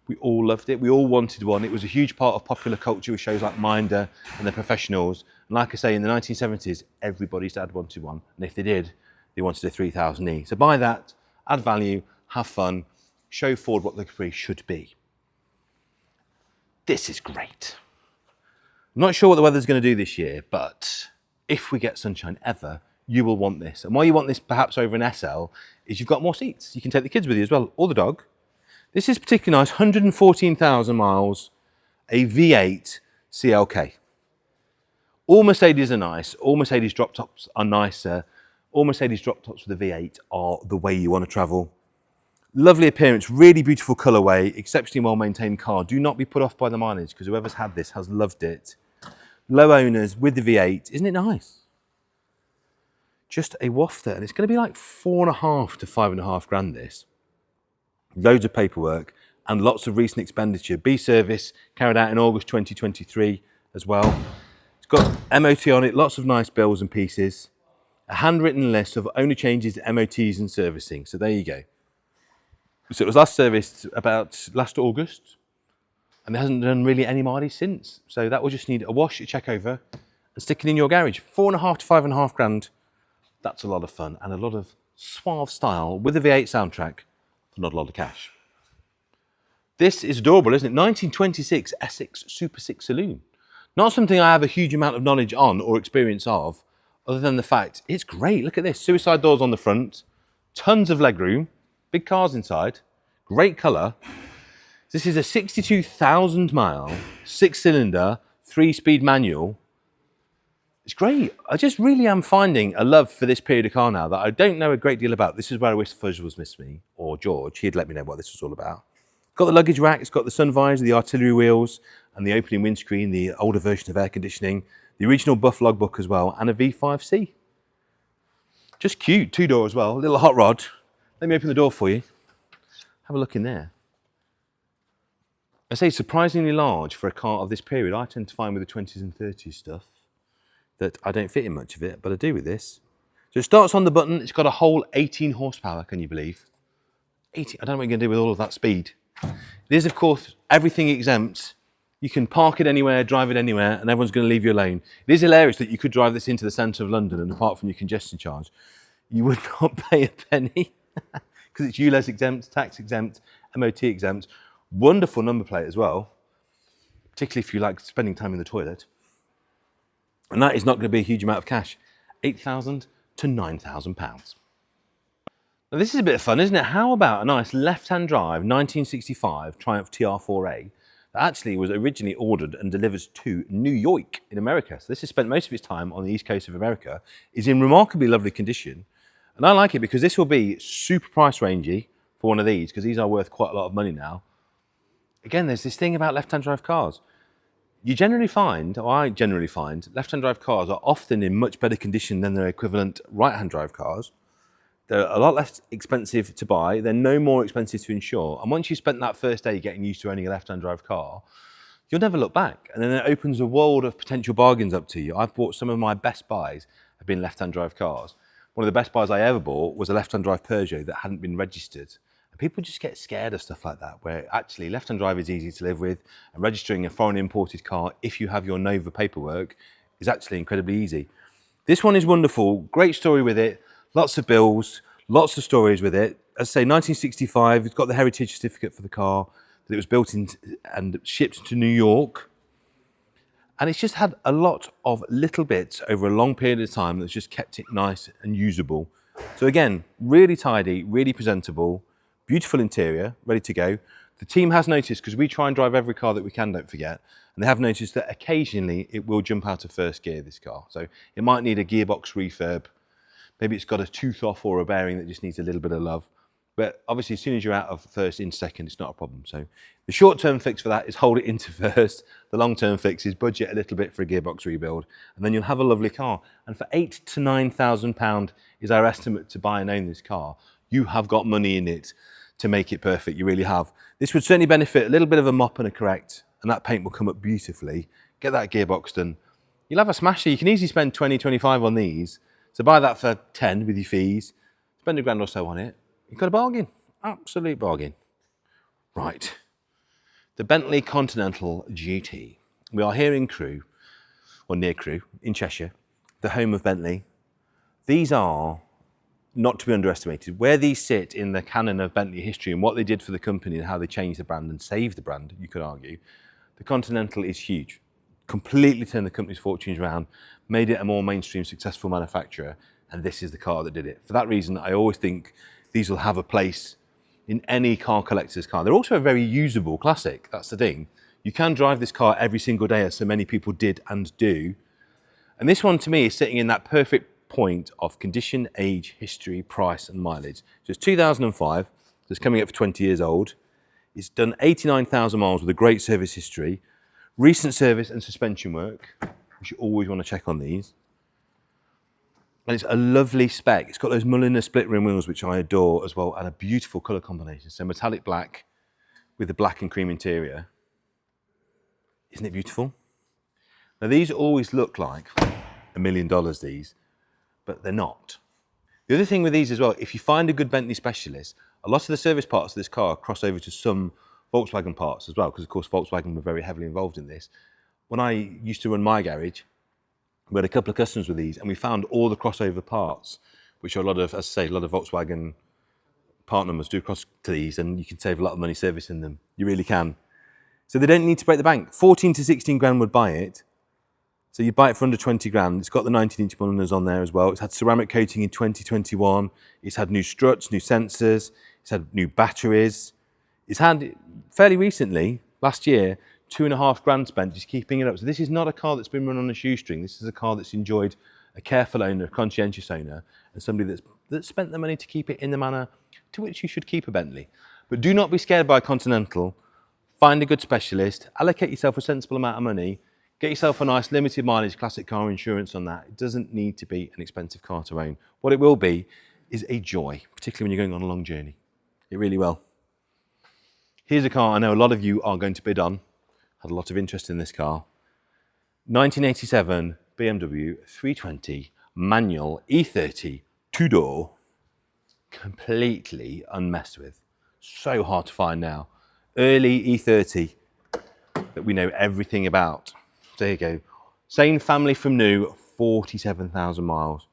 We all loved it. We all wanted one. It was a huge part of popular culture with shows like Minder and The Professionals. And like I say, in the 1970s, everybody's dad wanted one. And if they did, they wanted a 3000E. So buy that, add value, have fun, show Ford what the Capri should be. This is great. I'm not sure what the weather's going to do this year, but if we get sunshine ever, you will want this. And why you want this perhaps over an SL is you've got more seats. You can take the kids with you as well, or the dog. This is particularly nice, 114,000 miles, a V8 CLK. All Mercedes are nice, all Mercedes drop tops are nicer, all Mercedes drop tops with a V8 are the way you want to travel. Lovely appearance, really beautiful colourway, exceptionally well maintained car. Do not be put off by the mileage because whoever's had this has loved it. Low owners with the V8, isn't it nice? Just a wafter, and it's going to be like 4.5 to 5.5 grand this. Loads of paperwork and lots of recent expenditure. B service carried out in August 2023 as well. It's got MOT on it, lots of nice bells and pieces. A handwritten list of owner changes, MOTs and servicing. So there you go. So it was last serviced about last August and it hasn't done really any mileage since. So that will just need a wash, a check over and stick it in your garage. 4.5 to 5.5 grand. That's a lot of fun and a lot of suave style with a V8 soundtrack. Not a lot of cash. This is adorable, isn't it? 1926 Essex Super 6 Saloon. Not something I have a huge amount of knowledge on or experience of, other than the fact it's great. Look at this. Suicide doors on the front, tons of legroom, big cars inside, great colour. This is a 62,000 mile, 6-cylinder, 3-speed manual. It's great. I just really am finding a love for this period of car now that I don't know a great deal about. This is where I wish Fuzz was with me, or George. He'd let me know what this was all about. It's got the luggage rack, it's got the sun visor, the artillery wheels, and the opening windscreen, the older version of air conditioning, the original Buff logbook as well, and a V5C. Just cute, 2-door as well, a little hot rod. Let me open the door for you. Have a look in there. I say surprisingly large for a car of this period. I tend to find with the 20s and 30s stuff that I don't fit in much of it, but I do with this. So it starts on the button. It's got a whole 18 horsepower, can you believe? 18, I don't know what you're going to do with all of that speed. It is, of course, everything exempt. You can park it anywhere, drive it anywhere, and everyone's going to leave you alone. It is hilarious that you could drive this into the centre of London, and apart from your congestion charge, you would not pay a penny because it's ULEZ exempt, tax exempt, MOT exempt. Wonderful number plate as well, particularly if you like spending time in the toilet. And that is not going to be a huge amount of cash, £8,000 to £9,000. Now this is a bit of fun, isn't it? How about a nice left-hand drive 1965 Triumph TR4A that actually was originally ordered and delivered to New York in America. So this has spent most of its time on the east coast of America, is in remarkably lovely condition. And I like it because this will be super price rangey for one of these because these are worth quite a lot of money now. Again, there's this thing about left-hand drive cars. You generally find, or I generally find, left-hand drive cars are often in much better condition than their equivalent right-hand drive cars. They're a lot less expensive to buy. They're no more expensive to insure. And once you've spent that first day getting used to owning a left-hand drive car, you'll never look back. And then it opens a world of potential bargains up to you. I've bought some of my best buys have been left-hand drive cars. One of the best buys I ever bought was a left-hand drive Peugeot that hadn't been registered. People just get scared of stuff like that, where actually left-hand drive is easy to live with, and registering a foreign imported car, if you have your Nova paperwork, is actually incredibly easy. This one is wonderful, great story with it, lots of bills, lots of stories with it. As I say, 1965, it's got the heritage certificate for the car, that it was built in and shipped to New York. And it's just had a lot of little bits over a long period of time that's just kept it nice and usable. So again, really tidy, really presentable, beautiful interior, ready to go. The team has noticed, because we try and drive every car that we can, don't forget, and they have noticed that occasionally it will jump out of first gear, this car. So it might need a gearbox refurb. Maybe it's got a tooth off or a bearing that just needs a little bit of love. But obviously, as soon as you're out of first into second, it's not a problem. So the short-term fix for that is hold it into first. The long-term fix is budget a little bit for a gearbox rebuild, and then you'll have a lovely car. And for £8,000 to £9,000 is our estimate to buy and own this car. You have got money in it to make it perfect, you really have. This would certainly benefit a little bit of a mop and a correct and that paint will come up beautifully. Get that gearbox done. You'll have a smasher. You can easily spend 20, 25 on these. So buy that for 10 with your fees. Spend £1 or so on it. You've got a bargain. Absolute bargain. Right. The Bentley Continental GT. We are here in Crewe, or near Crewe, in Cheshire, the home of Bentley. These are not to be underestimated. Where these sit in the canon of Bentley history and what they did for the company and how they changed the brand and saved the brand, you could argue, the Continental is huge. Completely turned the company's fortunes around, made it a more mainstream, successful manufacturer, and this is the car that did it. For that reason, I always think these will have a place in any car collector's car. They're also a very usable classic, that's the thing. You can drive this car every single day, as so many people did and do. And this one, to me, is sitting in that perfect point of condition, age, history, price, and mileage. So it's 2005, so it's coming up for 20 years old. It's done 89,000 miles with a great service history, recent service and suspension work, which you always want to check on these. And it's a lovely spec. It's got those Mulliner split rim wheels, which I adore as well, and a beautiful colour combination. So metallic black with the black and cream interior. Isn't it beautiful? Now these always look like $1 million, these, but they're not. The other thing with these as well, if you find a good Bentley specialist, a lot of the service parts of this car cross over to some Volkswagen parts as well, because of course Volkswagen were very heavily involved in this. When I used to run my garage, we had a couple of customers with these, and we found all the crossover parts, which are a lot of, as I say, a lot of Volkswagen part numbers do cross to these, and you can save a lot of money servicing them. You really can. So they don't need to break the bank. 14 to 16 grand would buy it. So you buy it for under 20 grand. It's got the 19-inch Mulliners on there as well. It's had ceramic coating in 2021. It's had new struts, new sensors. It's had new batteries. It's had, fairly recently, last year, 2.5 grand spent just keeping it up. So this is not a car that's been run on a shoestring. This is a car that's enjoyed a careful owner, a conscientious owner, and somebody that's spent the money to keep it in the manner to which you should keep a Bentley. But do not be scared by Continental. Find a good specialist, allocate yourself a sensible amount of money, get yourself a nice limited mileage classic car insurance on that. It doesn't need to be an expensive car to own. What it will be is a joy, particularly when you're going on a long journey. It really will. Here's a car I know a lot of you are going to bid on. Had a lot of interest in this car. 1987 BMW 320 manual E30 two-door, completely unmessed with. So hard to find now. Early E30 that we know everything about. There you go. Same family from new, 47,000 miles.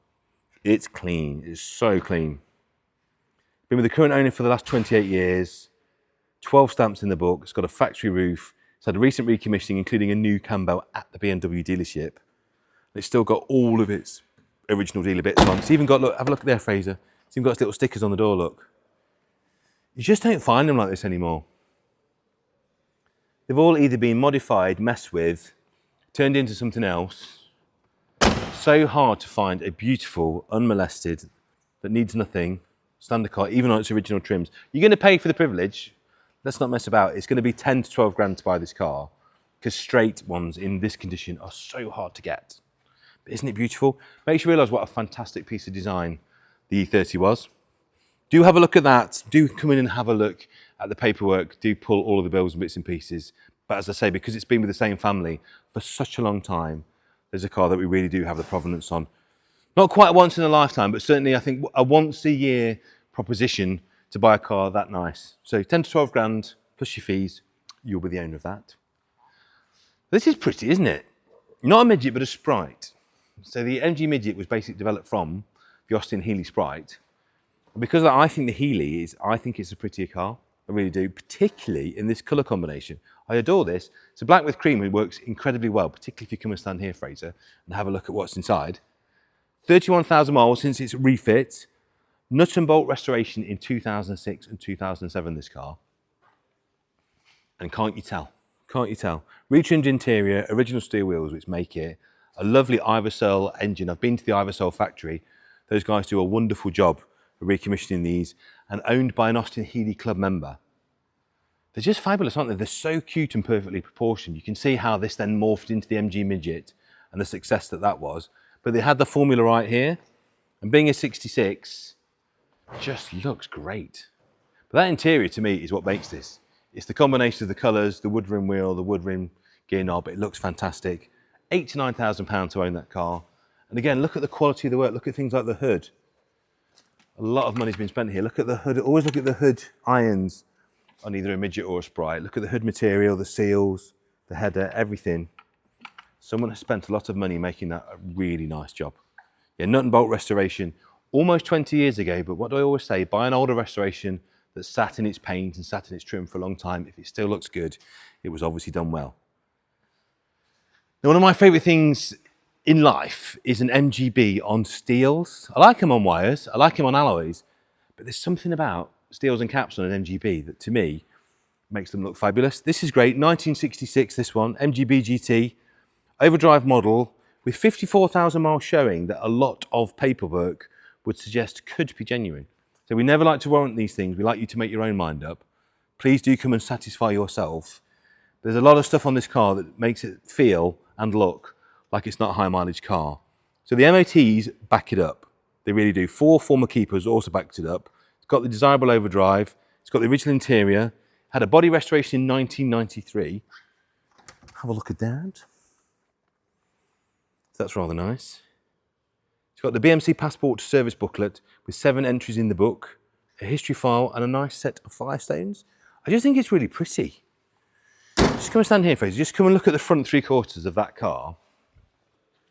It's clean, it's so clean. Been with the current owner for the last 28 years, 12 stamps in the book. It's got a factory roof. It's had a recent recommissioning, including a new cam belt at the BMW dealership. It's still got all of its original dealer bits on. It's even got, look, have a look there, Fraser. It's even got its little stickers on the door, look. You just don't find them like this anymore. They've all either been modified, messed with, turned into something else. So hard to find a beautiful, unmolested, that needs nothing, standard car, even on its original trims. You're going to pay for the privilege. Let's not mess about. It's going to be 10 to 12 grand to buy this car, because straight ones in this condition are so hard to get. But isn't it beautiful? Makes you realise what a fantastic piece of design the E30 was. Do have a look at that. Do come in and have a look at the paperwork. Do pull all of the bells and bits and pieces. But as I say, because it's been with the same family for such a long time, there's a car that we really do have the provenance on. Not quite a once in a lifetime, but certainly I think a once a year proposition to buy a car that nice. So 10 to 12 grand plus your fees, you'll be the owner of that. This is pretty, isn't it? Not a midget, but a Sprite. So the MG midget was basically developed from the Austin-Healey Sprite. Because I think the Healey is, I think it's a prettier car. I really do, particularly in this colour combination. I adore this. So black with cream, it works incredibly well, particularly if you come and stand here, Fraser, and have a look at what's inside. 31,000 miles since its refit. Nut and bolt restoration in 2006 and 2007, this car. And can't you tell? Can't you tell? Retrimmed interior, original steel wheels, which make it a lovely Iversol engine. I've been to the Iversol factory. Those guys do a wonderful job of recommissioning these, and owned by an Austin-Healey club member. They're just fabulous, aren't they? They're so cute and perfectly proportioned. You can see how this then morphed into the MG midget and the success that that was. But they had the formula right here, and being a 66, just looks great. But that interior to me is what makes this. It's the combination of the colours, the wood rim wheel, the wood rim gear knob. It looks fantastic. £8,000 to £9,000 to own that car. And again, look at the quality of the work. Look at things like the hood. A lot of money's been spent here. Look at the hood. Always look at the hood irons on either a midget or a Sprite. Look at the hood material, the seals, the header, everything. Someone has spent a lot of money making that a really nice job. Yeah, nut and bolt restoration, almost 20 years ago, but what do I always say? Buy an older restoration that sat in its paint and sat in its trim for a long time. If it still looks good, it was obviously done well. Now, one of my favourite things in life is an MG B on steels. I like them on wires, I like them on alloys, but there's something about steels and caps on an MG B that to me makes them look fabulous. This is great, 1966, this one, MG B GT, overdrive model with 54,000 miles showing that a lot of paperwork would suggest could be genuine. So we never like to warrant these things. We like you to make your own mind up. Please do come and satisfy yourself. There's a lot of stuff on this car that makes it feel and look like it's not a high mileage car. So the MOTs back it up. They really do. 4 former keepers also backed it up. It's got the desirable overdrive. It's got the original interior. Had a body restoration in 1993. Have a look at that. That's rather nice. It's got the BMC passport service booklet with 7 entries in the book, a history file and a nice set of Firestones. I just think it's really pretty. Just come and stand here, Fraser. Just come and look at the front 3/4 of that car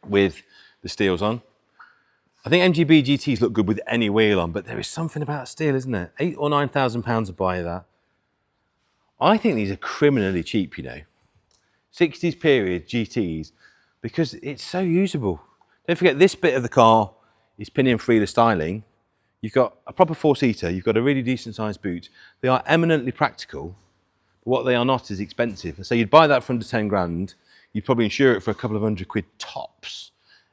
with the steels on. I think MG B GTs look good with any wheel on, but there is something about steel, isn't there? £8,000 or £9,000 to buy that. I think these are criminally cheap, you know. 60s period GTs, because it's so usable. Don't forget, this bit of the car is pinion free the styling. You've got a proper 4-seater, you've got a really decent sized boot. They are eminently practical, but what they are not is expensive. So you'd buy that for under 10 grand, you'd probably insure it for a couple of £100 tops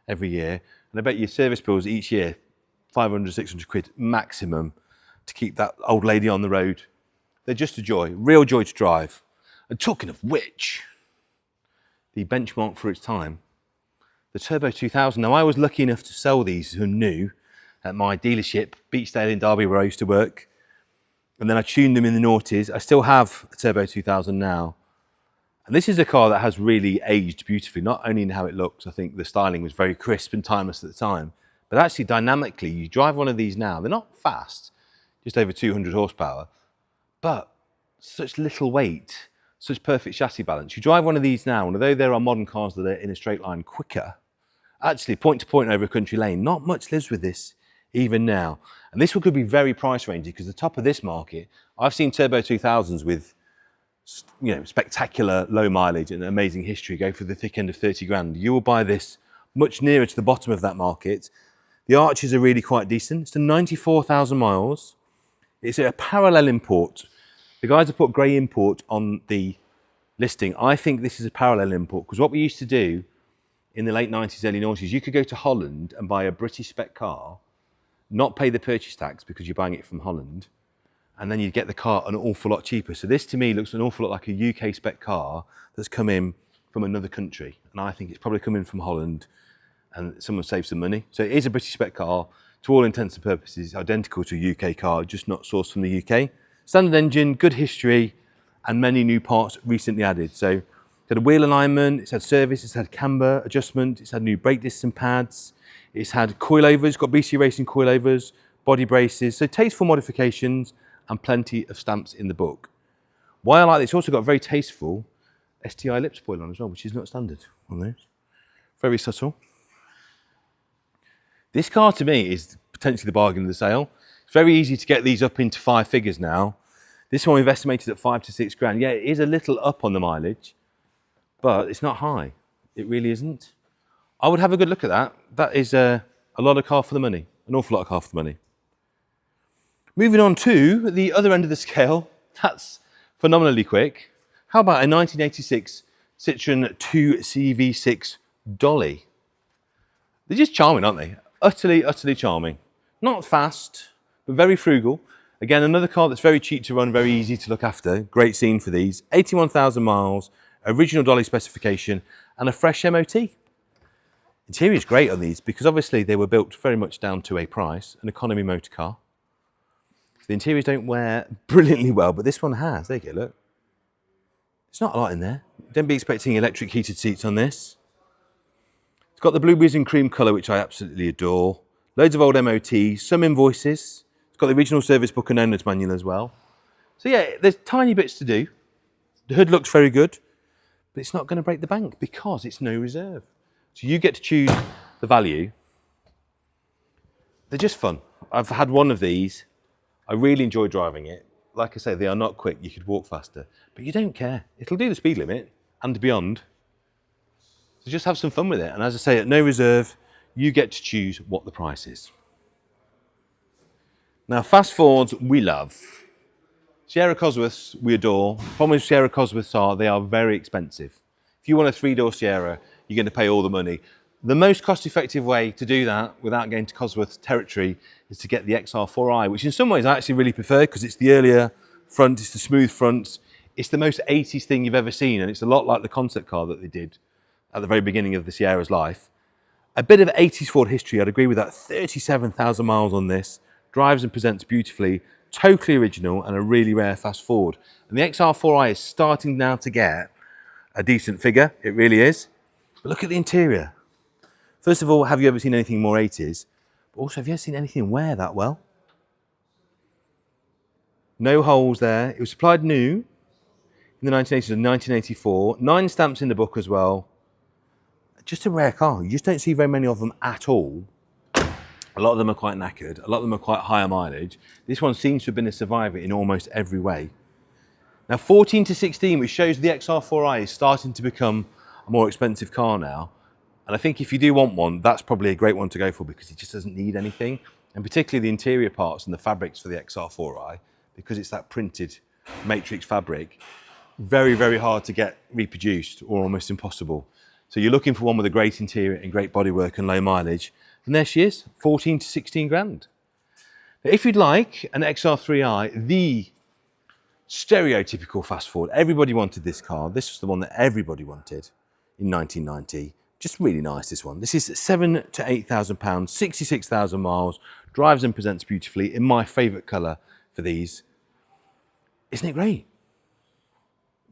every year. And I bet your service bills each year, 500, 600 quid maximum to keep that old lady on the road. They're just a joy, real joy to drive. And talking of which, the benchmark for its time, the Turbo 2000. Now, I was lucky enough to sell these who knew at my dealership, Beachdale in Derby, where I used to work. And then I tuned them in the noughties. I still have a Turbo 2000 now. And this is a car that has really aged beautifully, not only in how it looks. I think the styling was very crisp and timeless at the time, but actually dynamically, you drive one of these now, they're not fast, just over 200 horsepower, but such little weight, such perfect chassis balance. You drive one of these now, and although there are modern cars that are in a straight line quicker, actually point to point over a country lane, not much lives with this even now. And this one could be very price ranging, because the top of this market, I've seen Turbo 2000s with, you know, spectacular low mileage and amazing history go for the thick end of 30 grand. You will buy this much nearer to the bottom of that market. The arches are really quite decent. It's done 94,000 miles. It's a parallel import. The guys have put grey import on the listing. I think this is a parallel import, because what we used to do in the late 90s, early 90s, you could go to Holland and buy a British spec car, not pay the purchase tax because you're buying it from Holland, and then you'd get the car an awful lot cheaper. So this to me looks an awful lot like a UK spec car that's come in from another country. And I think it's probably come in from Holland and someone saved some money. So it is a British spec car, to all intents and purposes, identical to a UK car, just not sourced from the UK. Standard engine, good history, and many new parts recently added. So it's had a wheel alignment, it's had service, it's had camber adjustment, it's had new brake discs and pads, it's had coilovers, got BC Racing coilovers, body braces, so tasteful modifications and plenty of stamps in the book. Why I like this, it's also got a very tasteful STI lip spoiler on as well, which is not standard on those. Very subtle. This car to me is potentially the bargain of the sale. It's very easy to get these up into 5 figures now. This one we've estimated at 5 to 6 grand. Yeah, it is a little up on the mileage, but it's not high. It really isn't. I would have a good look at that. That is a lot of car for the money, an awful lot of car for the money. Moving on to the other end of the scale, that's phenomenally quick. How about a 1986 Citroen 2CV6 Dolly? They're just charming, aren't they? Utterly, utterly charming. Not fast, but very frugal. Again, another car that's very cheap to run, very easy to look after. Great scene for these. 81,000 miles, original Dolly specification, and a fresh MOT. Interior is great on these because obviously they were built very much down to a price, an economy motor car. The interiors don't wear brilliantly well, but this one has. There you go, look. There's not a lot in there. Don't be expecting electric heated seats on this. It's got the blueberries and cream colour, which I absolutely adore. Loads of old MOT, some invoices. It's got the original service book and owner's manual as well. So yeah, there's tiny bits to do. The hood looks very good, but it's not going to break the bank because it's no reserve. So you get to choose the value. They're just fun. I've had one of these. I really enjoy driving it. Like I say, they are not quick. You could walk faster, but you don't care. It'll do the speed limit and beyond. So just have some fun with it. And as I say, at no reserve, you get to choose what the price is. Now, fast Fords we love. Sierra Cosworths we adore. The problem with Sierra Cosworths are they are very expensive. If you want a 3-door Sierra, you're going to pay all the money. The most cost-effective way to do that without going to Cosworth's territory is to get the XR4i, which in some ways I actually really prefer because it's the earlier front, it's the smooth front, it's the most 80s thing you've ever seen, and it's a lot like the concept car that they did at the very beginning of the Sierra's life. A bit of 80s Ford history, I'd agree with that. 37,000 miles on this, drives and presents beautifully, totally original and a really rare fast Ford. And the XR4i is starting now to get a decent figure, it really is. But look at the interior. First of all, have you ever seen anything more 80s? But also, have you ever seen anything wear that well? No holes there. It was supplied new in the 1980s and 1984. 9 stamps in the book as well. Just a rare car. You just don't see very many of them at all. A lot of them are quite knackered. A lot of them are quite higher mileage. This one seems to have been a survivor in almost every way. Now, 14 to 16, which shows the XR4i is starting to become a more expensive car now. And I think if you do want one, that's probably a great one to go for because it just doesn't need anything. And particularly the interior parts and the fabrics for the XR4i, because it's that printed matrix fabric, very, very hard to get reproduced or almost impossible. So you're looking for one with a great interior and great bodywork and low mileage. And there she is, 14 to 16 grand. Now, if you'd like an XR3i, the stereotypical fast Ford, everybody wanted this car. This was the one that everybody wanted in 1990. Just really nice, this one. This is £7,000 to £8,000, 66,000 miles, drives and presents beautifully in my favourite colour for these. Isn't it great?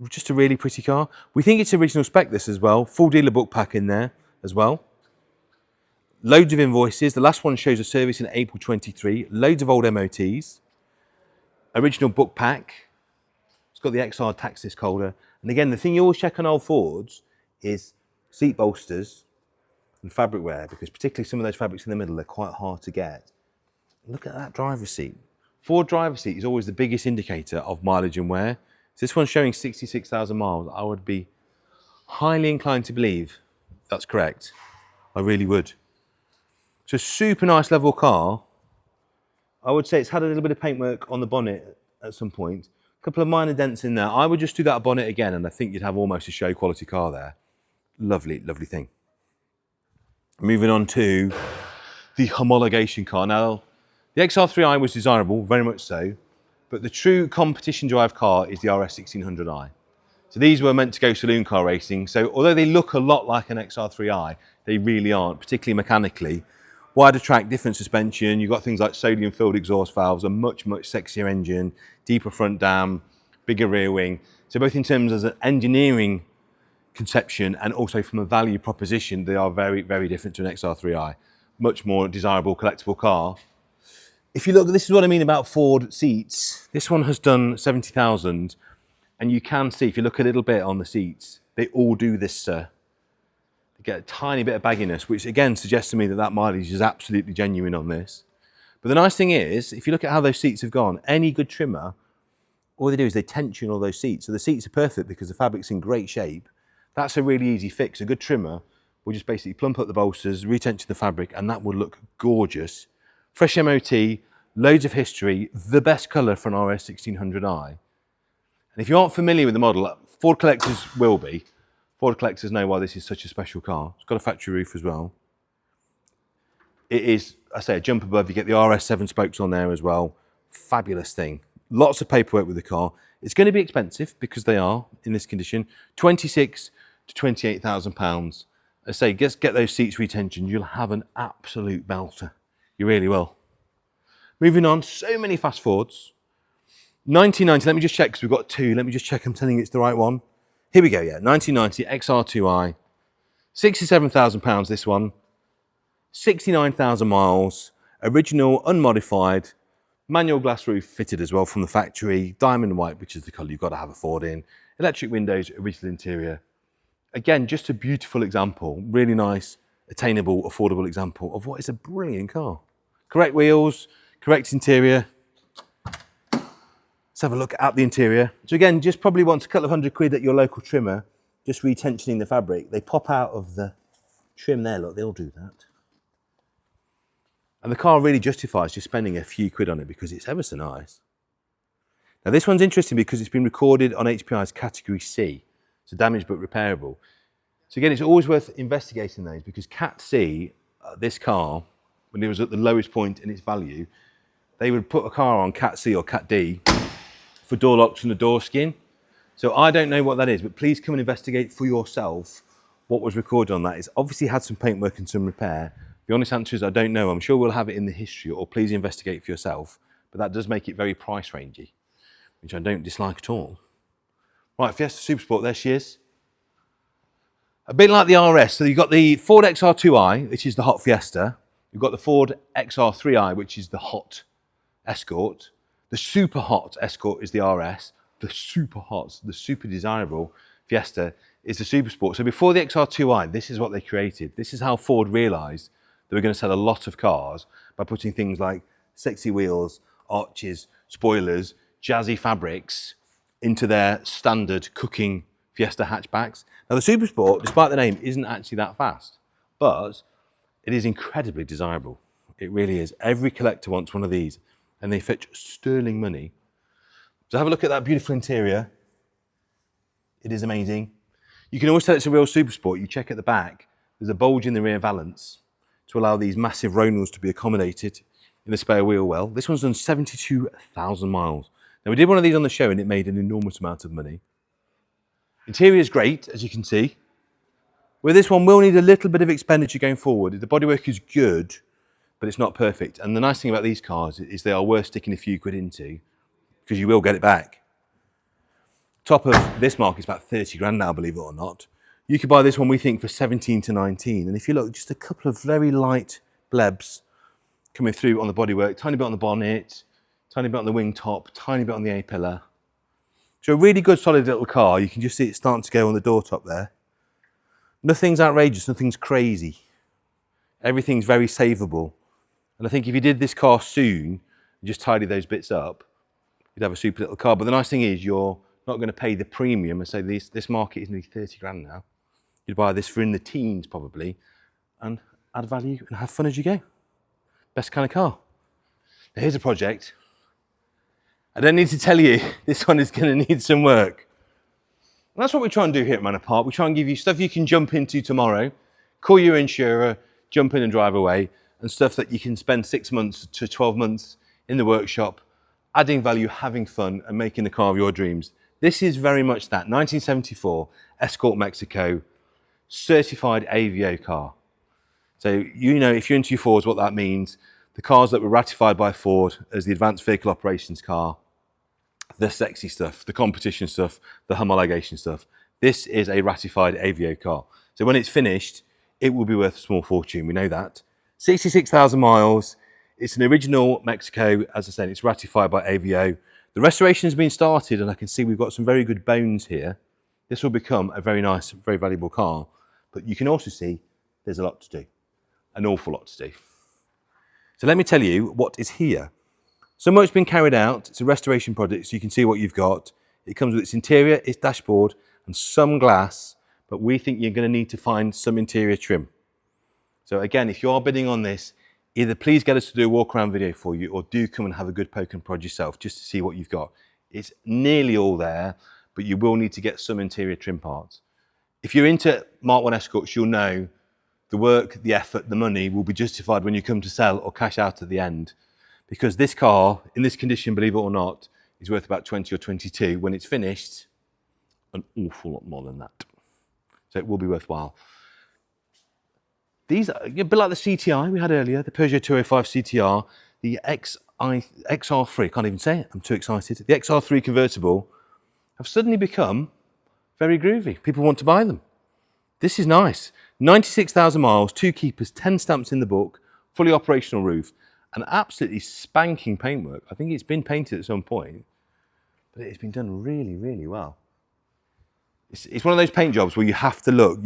Just a really pretty car. We think it's original spec, this as well. Full dealer book pack in there as well. Loads of invoices. The last one shows a service in April 23. Loads of old MOTs. Original book pack. It's got the XR tax disc holder. And again, the thing you always check on old Fords is seat bolsters and fabric wear, because particularly some of those fabrics in the middle are quite hard to get. Look at that driver's seat. Ford driver's seat is always the biggest indicator of mileage and wear. So this one's showing 66,000 miles. I would be highly inclined to believe that's correct. I really would. It's a super nice level car. I would say it's had a little bit of paintwork on the bonnet at some point. A couple of minor dents in there. I would just do that bonnet again and I think you'd have almost a show quality car there. Lovely, lovely thing. Moving on to the homologation car. Now, the XR3i was desirable, very much so, but the true competition drive car is the RS 1600i. So these were meant to go saloon car racing. So although they look a lot like an XR3i, they really aren't, particularly mechanically. Wider track, different suspension. You've got things like sodium-filled exhaust valves, a much, much sexier engine, deeper front dam, bigger rear wing. So both in terms of an engineering conception and also from a value proposition, they are very, very different to an XR3i. Much more desirable collectible car. If you look, this is what I mean about Ford seats. This one has done 70,000 and you can see, if you look a little bit on the seats, they all do this, they get a tiny bit of bagginess, which again suggests to me that that mileage is absolutely genuine on this. But the nice thing is, if you look at how those seats have gone, any good trimmer, all they do is they tension all those seats. So the seats are perfect because the fabric's in great shape. That's a really easy fix. A good trimmer will just basically plump up the bolsters, retension the fabric, and that would look gorgeous. Fresh MOT, loads of history, the best colour for an RS 1600i. And if you aren't familiar with the model, Ford collectors will be. Ford collectors know why this is such a special car. It's got a factory roof as well. It is, I say, a jump above. You get the RS 7 spokes on there as well. Fabulous thing. Lots of paperwork with the car. It's going to be expensive because they are in this condition. 26 to 28,000 pounds. I say, get those seats retention. You'll have an absolute belter. You really will. Moving on, so many fast Fords. 1990, let me just check because we've got two. Let me just check I'm telling you it's the right one. Here we go, yeah, 1990 XR2i, £67,000 this one, 69,000 miles, original, unmodified, manual glass roof fitted as well from the factory, diamond white, which is the colour you've got to have a Ford in, electric windows, original interior. Again, just a beautiful example, really nice, attainable, affordable example of what is a brilliant car. Correct wheels, correct interior. Let's have a look at the interior. So again, just probably wants a couple of £100 at your local trimmer, just retensioning the fabric. They pop out of the trim there, look, they'll do that. And the car really justifies just spending a few quid on it because it's ever so nice. Now this one's interesting because it's been recorded on HPI's category C, so damaged but repairable. So again, it's always worth investigating those because Cat C, this car, when it was at the lowest point in its value, they would put a car on Cat C or Cat D for door locks and the door skin. So I don't know what that is, but please come and investigate for yourself what was recorded on that. It's obviously had some paintwork and some repair. The honest answer is I don't know. I'm sure we'll have it in the history, or please investigate for yourself. But that does make it very price rangey, which I don't dislike at all. Right, Fiesta Supersport, there she is. A bit like the RS, so you've got the Ford XR2i, which is the hot Fiesta. You've got the Ford XR3i, which is the hot Escort. The super hot Escort is the RS. The super hot, the super desirable Fiesta is the Supersport. So before the XR2i, this is what they created. This is how Ford realised they were going to sell a lot of cars by putting things like sexy wheels, arches, spoilers, jazzy fabrics into their standard cooking Fiesta hatchbacks. Now the Supersport, despite the name, isn't actually that fast, but it is incredibly desirable. It really is. Every collector wants one of these and they fetch sterling money. So have a look at that beautiful interior. It is amazing. You can always tell it's a real Supersport. You check at the back, there's a bulge in the rear valance to allow these massive Ronals to be accommodated in the spare wheel well. This one's done 72,000 miles. Now we did one of these on the show and it made an enormous amount of money. Interior is great, as you can see. With this one, we'll need a little bit of expenditure going forward. The bodywork is good, but it's not perfect. And the nice thing about these cars is they are worth sticking a few quid into because you will get it back. Top of this market's about 30 grand now, believe it or not. You could buy this one, we think, for 17 to 19. And if you look, just a couple of very light blebs coming through on the bodywork, tiny bit on the bonnet, tiny bit on the wing top, tiny bit on the A-pillar. So a really good solid little car. You can just see it starting to go on the door top there. Nothing's outrageous, nothing's crazy. Everything's very savable. And I think if you did this car soon, and just tidy those bits up, you'd have a super little car. But the nice thing is you're not going to pay the premium and say this market is nearly 30 grand now. You'd buy this for in the teens probably and add value and have fun as you go. Best kind of car. Now here's a project. I don't need to tell you, this one is going to need some work. And that's what we try and do here at Manor Park. We try and give you stuff you can jump into tomorrow, call your insurer, jump in and drive away, and stuff that you can spend 6 months to 12 months in the workshop, adding value, having fun, and making the car of your dreams. This is very much that 1974 Escort Mexico certified AVO car. So you know, if you're into your Fords, what that means. The cars that were ratified by Ford as the Advanced Vehicle Operations car, the sexy stuff, the competition stuff, the homologation stuff. This is a ratified AVO car. So when it's finished, it will be worth a small fortune, we know that. 66,000 miles, it's an original Mexico, as I said, it's ratified by AVO. The restoration has been started and I can see we've got some very good bones here. This will become a very nice, very valuable car, but you can also see there's a lot to do, an awful lot to do. So let me tell you what is here. So much been carried out. It's a restoration project, so you can see what you've got. It comes with its interior, its dashboard, and some glass, but we think you're going to need to find some interior trim. So again, if you are bidding on this, either please get us to do a walk around video for you, or do come and have a good poke and prod yourself just to see what you've got. It's nearly all there, but you will need to get some interior trim parts. If you're into Mark 1 Escorts, you'll know the work, the effort, the money will be justified when you come to sell or cash out at the end. Because this car, in this condition, believe it or not, is worth about 20 or 22. When it's finished, an awful lot more than that. So it will be worthwhile. These are a bit like the CTI we had earlier, the Peugeot 205 CTR, the XR3, can't even say it, I'm too excited. The XR3 convertible have suddenly become Very groovy. People want to buy them. This is nice. 96,000 miles, 2 keepers, 10 stamps in the book, fully operational roof, and absolutely spanking paintwork. I think it's been painted at some point, but it's been done really, really well. It's one of those paint jobs where you have to look.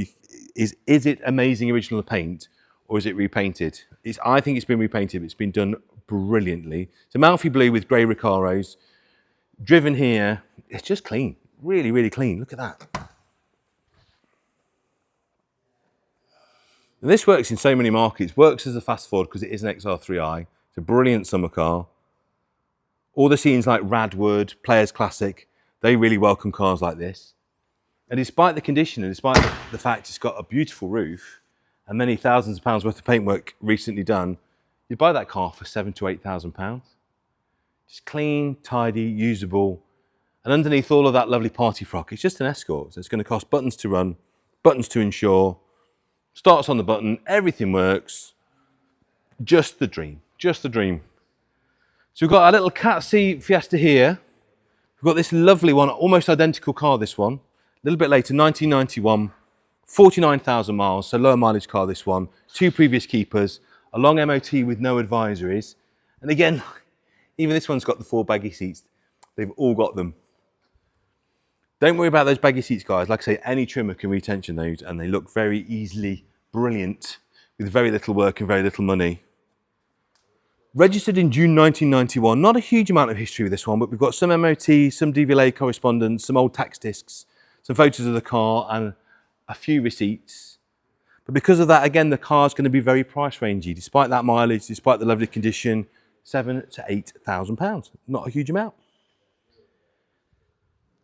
Is it amazing original paint, or is it repainted? I think it's been repainted, but it's been done brilliantly. It's a Malfi blue with grey Recaros. Driven here, it's just clean. Really, really clean. Look at that. And this works in so many markets. Works as a fast forward because it is an XR3i. It's a brilliant summer car. All the scenes like Radwood, Players Classic, they really welcome cars like this. And despite the condition and despite the fact it's got a beautiful roof and many thousands of pounds worth of paintwork recently done, you'd buy that car for £7,000 to £8,000. Just clean, tidy, usable. And underneath all of that lovely party frock, it's just an Escort. So it's going to cost buttons to run, buttons to insure, starts on the button, everything works. Just the dream, just the dream. So we've got our little cat seat Fiesta here. We've got this lovely one, almost identical car, this one. A little bit later, 1991, 49,000 miles, so lower mileage car, this one. 2 previous keepers, a long MOT with no advisories. And again, even this one's got the 4 baggy seats. They've all got them. Don't worry about those baggy seats, guys. Like I say, any trimmer can retension those, and they look very easily brilliant with very little work and very little money. Registered in June 1991. Not a huge amount of history with this one, but we've got some MOT, some DVLA correspondence, some old tax discs, some photos of the car, and a few receipts. But because of that, again, the car's going to be very price rangey. Despite that mileage, despite the lovely condition, £7,000 to £8,000. Not a huge amount.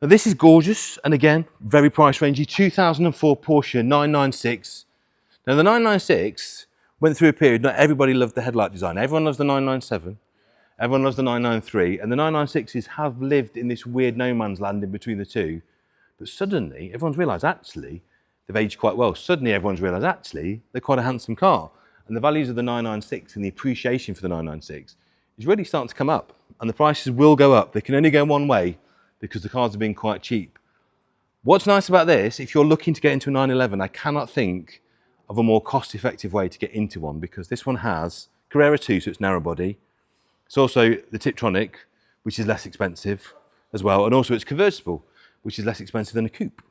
Now this is gorgeous, and again, very price rangey. 2004 Porsche 996. Now the 996 went through a period, not everybody loved the headlight design. Everyone loves the 997, everyone loves the 993, and the 996s have lived in this weird no man's land in between the two. But suddenly, everyone's realised actually, they've aged quite well. Suddenly everyone's realised actually, they're quite a handsome car. And the values of the 996 and the appreciation for the 996 is really starting to come up. And the prices will go up. They can only go one way because the cars have been quite cheap. What's nice about this, if you're looking to get into a 911, I cannot think of a more cost-effective way to get into one, because this one has Carrera 2, so it's narrow body. It's also the Tiptronic, which is less expensive as well, and also it's convertible, which is less expensive than a coupe.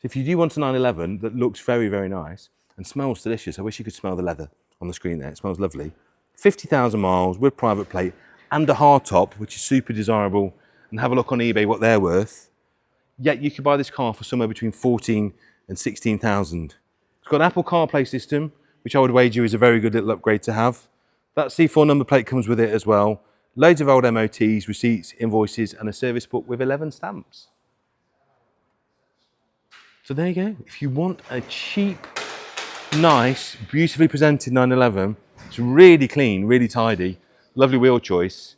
So if you do want a 911 that looks very, very nice and smells delicious, I wish you could smell the leather on the screen there, it smells lovely. 50,000 miles with private plate and a hard top, which is super desirable, and have a look on eBay what they're worth. Yet you could buy this car for somewhere between 14 and 16,000. It's got an Apple CarPlay system, which I would wager is a very good little upgrade to have. That C4 number plate comes with it as well. Loads of old MOTs, receipts, invoices, and a service book with 11 stamps. So there you go. If you want a cheap, nice, beautifully presented 911, it's really clean, really tidy, lovely wheel choice.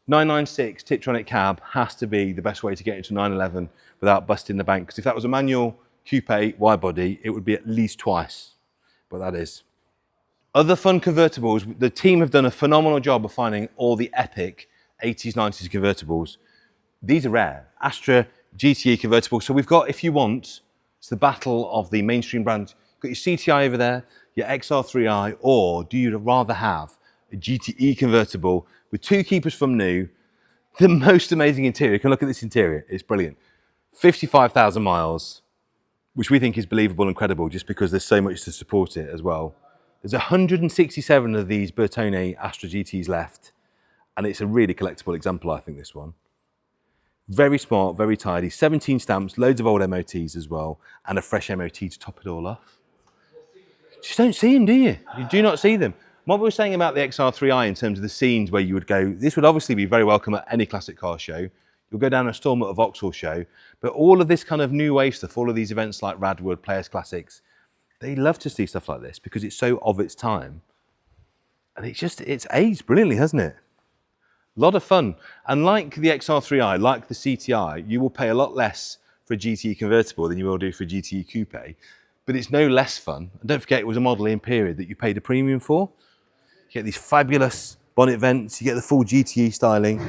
996 Tiptronic cab has to be the best way to get into 911 without busting the bank. Because if that was a manual coupe wide body, it would be at least twice what that is. Other fun convertibles, the team have done a phenomenal job of finding all the epic 80s, 90s convertibles. These are rare. Astra GTE convertible. So we've got, if you want, it's the battle of the mainstream brands. You've got your CTI over there, your XR3i, or do you rather have a GTE convertible with 2 keepers from new, the most amazing interior? You can look at this interior, it's brilliant. 55,000 miles, which we think is believable and credible just because there's so much to support it as well. There's 167 of these Bertone Astra GTs left, and it's a really collectible example, I think, this one. Very smart, very tidy, 17 stamps, loads of old MOTs as well, and a fresh MOT to top it all off. Just don't see them, do you? You do not see them. What we were saying about the XR3i in terms of the scenes where you would go, this would obviously be very welcome at any classic car show. You'll go down a Storm at a Vauxhall show, but all of this kind of new wave stuff, all of these events like Radwood, Players Classics, they love to see stuff like this because it's so of its time. And it's aged brilliantly, hasn't it? A lot of fun. And like the XR3i, like the CTI, you will pay a lot less for a GTE convertible than you will do for a GTE coupe, but it's no less fun. And don't forget, it was a model in period that you paid a premium for. You get these fabulous bonnet vents, you get the full GTE styling.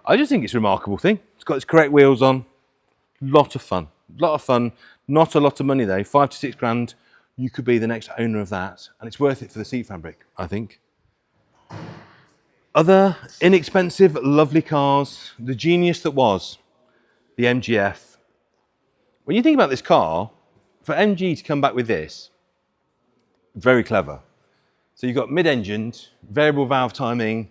I just think it's a remarkable thing. It's got its correct wheels on. Lot of fun. A lot of fun, not a lot of money though, 5 to 6 grand. You could be the next owner of that, and it's worth it for the seat fabric, I think. Other inexpensive, lovely cars, the genius that was the MGF. When you think about this car, for MG to come back with this, very clever. So you've got mid-engined, variable valve timing,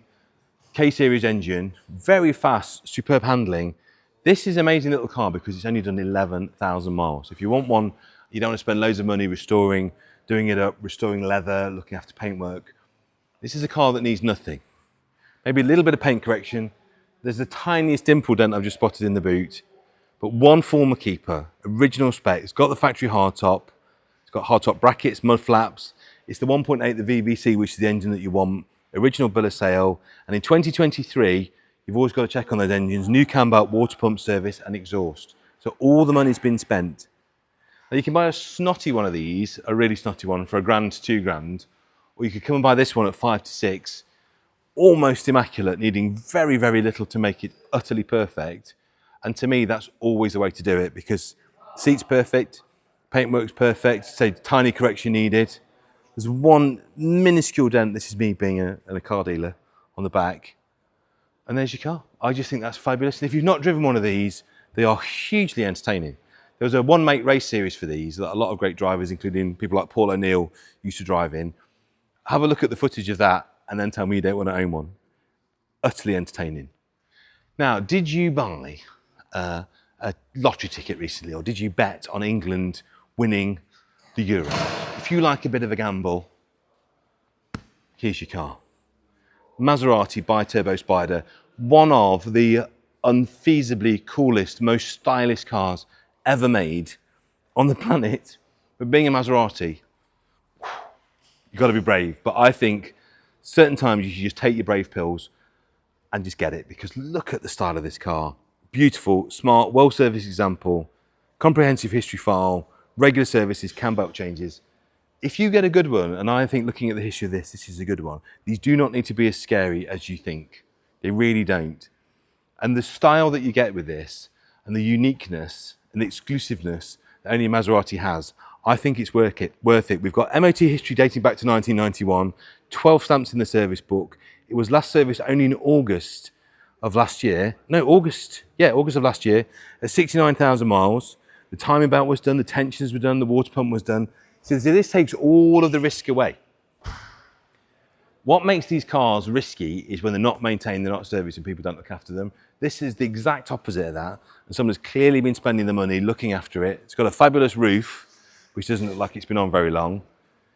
K-series engine, very fast, superb handling. This is an amazing little car because it's only done 11,000 miles. If you want one, you don't want to spend loads of money restoring, doing it up, restoring leather, looking after paintwork. This is a car that needs nothing. Maybe a little bit of paint correction. There's the tiniest dimple dent I've just spotted in the boot, but one former keeper, original spec. It's got the factory hardtop. It's got hardtop brackets, mud flaps. It's the 1.8, the VVC, which is the engine that you want. Original bill of sale. And in 2023, you've always got to check on those engines. New cam belt, water pump service, and exhaust. So all the money's been spent. Now you can buy a snotty one of these, a really snotty one, for £1 to £2, or you could come and buy this one at 5 to 6, almost immaculate, needing very, very little to make it utterly perfect. And to me, that's always the way to do it, because seat's perfect, paintwork's perfect, say tiny correction needed. There's one minuscule dent, this is me being a car dealer, on the back. And there's your car. I just think that's fabulous. And if you've not driven one of these, they are hugely entertaining. There was a one-make race series for these that a lot of great drivers, including people like Paul O'Neill, used to drive in. Have a look at the footage of that and then tell me you don't want to own one. Utterly entertaining. Now, did you buy a lottery ticket recently, or did you bet on England winning the Euros? If you like a bit of a gamble, here's your car. Maserati bi-turbo Spider, one of the unfeasibly coolest, most stylish cars ever made on the planet. But being a Maserati, you've got to be brave. But I think certain times you should just take your brave pills and just get it, because look at the style of this car. Beautiful, smart, well-serviced example, comprehensive history file, regular services, cam belt changes. If you get a good one, and I think looking at the history of this, this is a good one, these do not need to be as scary as you think. They really don't. And the style that you get with this, and the uniqueness and the exclusiveness that only Maserati has, I think it's worth it. We've got MOT history dating back to 1991, 12 stamps in the service book. It was last serviced only in August of last year. No, August of last year, at 69,000 miles. The timing belt was done, the tensions were done, the water pump was done. So this takes all of the risk away. What makes these cars risky is when they're not maintained, they're not serviced, and people don't look after them. This is the exact opposite of that. And someone's clearly been spending the money looking after it. It's got a fabulous roof, which doesn't look like it's been on very long.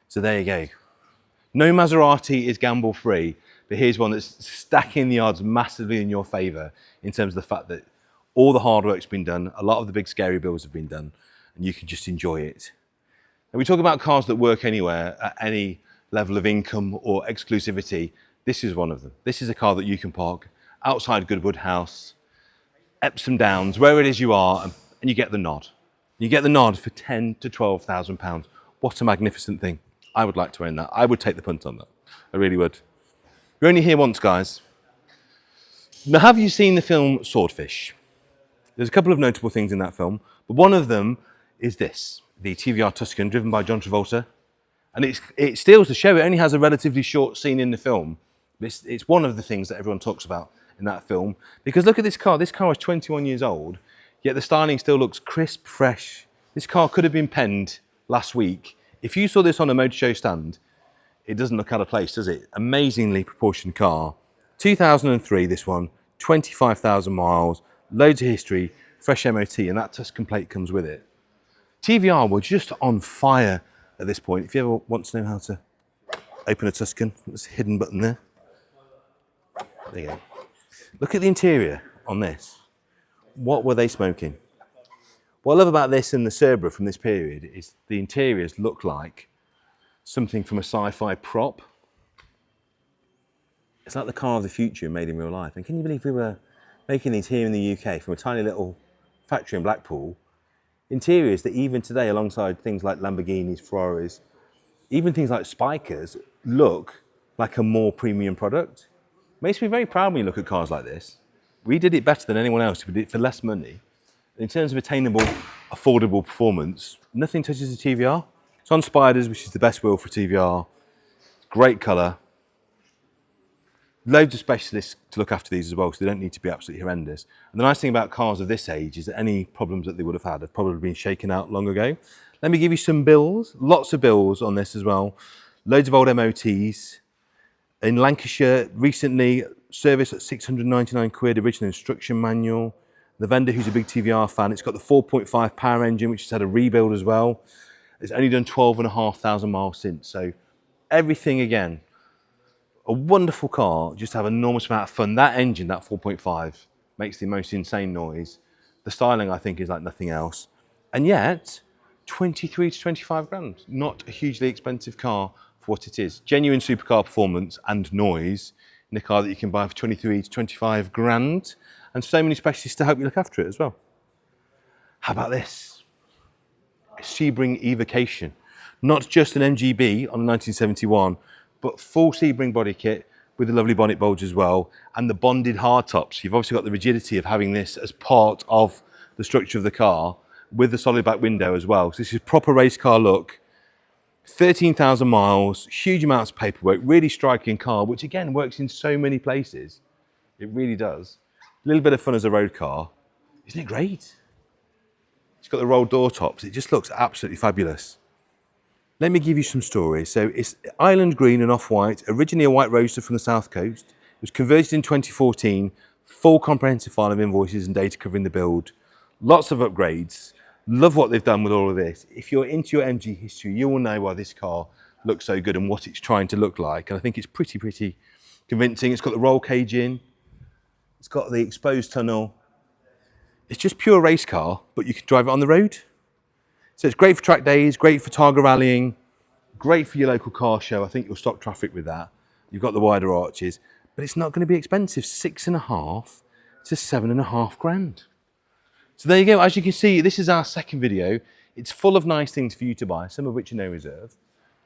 So there you go. No Maserati is gamble free, but here's one that's stacking the odds massively in your favour in terms of the fact that all the hard work's been done, a lot of the big scary bills have been done, and you can just enjoy it. And we talk about cars that work anywhere, at any level of income or exclusivity. This is one of them. This is a car that you can park outside Goodwood House, Epsom Downs, where it is you are, and you get the nod. You get the nod for £10,000 to £12,000. What a magnificent thing. I would like to own that. I would take the punt on that. I really would. You're only here once, guys. Now, have you seen the film Swordfish? There's a couple of notable things in that film, but one of them is this, the TVR Tuscan, driven by John Travolta. And it steals the show. It only has a relatively short scene in the film. It's one of the things that everyone talks about in that film. Because look at this car. This car is 21 years old, yet the styling still looks crisp, fresh. This car could have been penned last week. If you saw this on a motor show stand, it doesn't look out of place, does it? Amazingly proportioned car. 2003, this one, 25,000 miles, loads of history, fresh MOT, and that Tuscan plate comes with it. TVR were just on fire at this point. If you ever want to know how to open a Tuscan, there's a hidden button there. There you go. Look at the interior on this. What were they smoking? What I love about this and the Cerbera from this period is the interiors look like something from a sci-fi prop. It's like the car of the future made in real life. And can you believe we were making these here in the UK from a tiny little factory in Blackpool? Interiors that even today, alongside things like Lamborghinis, Ferraris, even things like Spikers, look like a more premium product. Makes me very proud when you look at cars like this. We did it better than anyone else. We did it for less money. In terms of attainable affordable performance, nothing touches the TVR. It's on Spiders, which is the best wheel for TVR. Great colour. Loads of specialists to look after these as well, so they don't need to be absolutely horrendous. And the nice thing about cars of this age is that any problems that they would have had have probably been shaken out long ago. Let me give you some bills, lots of bills on this as well. Loads of old MOTs. In Lancashire, recently, service at 699 quid, original instruction manual. The vendor, who's a big TVR fan, it's got the 4.5 power engine, which has had a rebuild as well. It's only done 12,500 miles since, so everything again. A wonderful car, just have an enormous amount of fun. That engine, that 4.5, makes the most insane noise. The styling, I think, is like nothing else. And yet, 23 to 25 grand. Not a hugely expensive car for what it is. Genuine supercar performance and noise in a car that you can buy for 23 to 25 grand. And so many specialists to help you look after it as well. How about this? A Sebring Evocation. Not just an MG B on a 1971, but full Sebring body kit with the lovely bonnet bulge as well, and the bonded hardtops. You've obviously got the rigidity of having this as part of the structure of the car, with the solid back window as well. So this is proper race car look. 13,000 miles, huge amounts of paperwork, really striking car, which again works in so many places. It really does. A little bit of fun as a road car. Isn't it great? It's got the rolled door tops. It just looks absolutely fabulous. Let me give you some stories. So it's island green and off-white, originally a white roadster from the south coast. It was converted in 2014, full comprehensive file of invoices and data covering the build. Lots of upgrades. Love what they've done with all of this. If you're into your MG history, you will know why this car looks so good and what it's trying to look like. And I think it's pretty convincing. It's got the roll cage in. It's got the exposed tunnel. It's just pure race car, but you can drive it on the road. So it's great for track days, great for Targa rallying, great for your local car show. I think you'll stop traffic with that. You've got the wider arches, but it's not going to be expensive. 6.5 to 7.5 grand. So there you go. As you can see, this is our second video. It's full of nice things for you to buy, some of which are no reserve.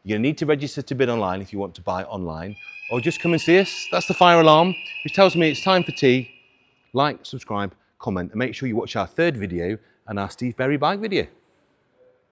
You're going to need to register to bid online if you want to buy online, or just come and see us. That's the fire alarm, which tells me it's time for tea. Like, subscribe, comment, and make sure you watch our third video and our Steve Berry bike video.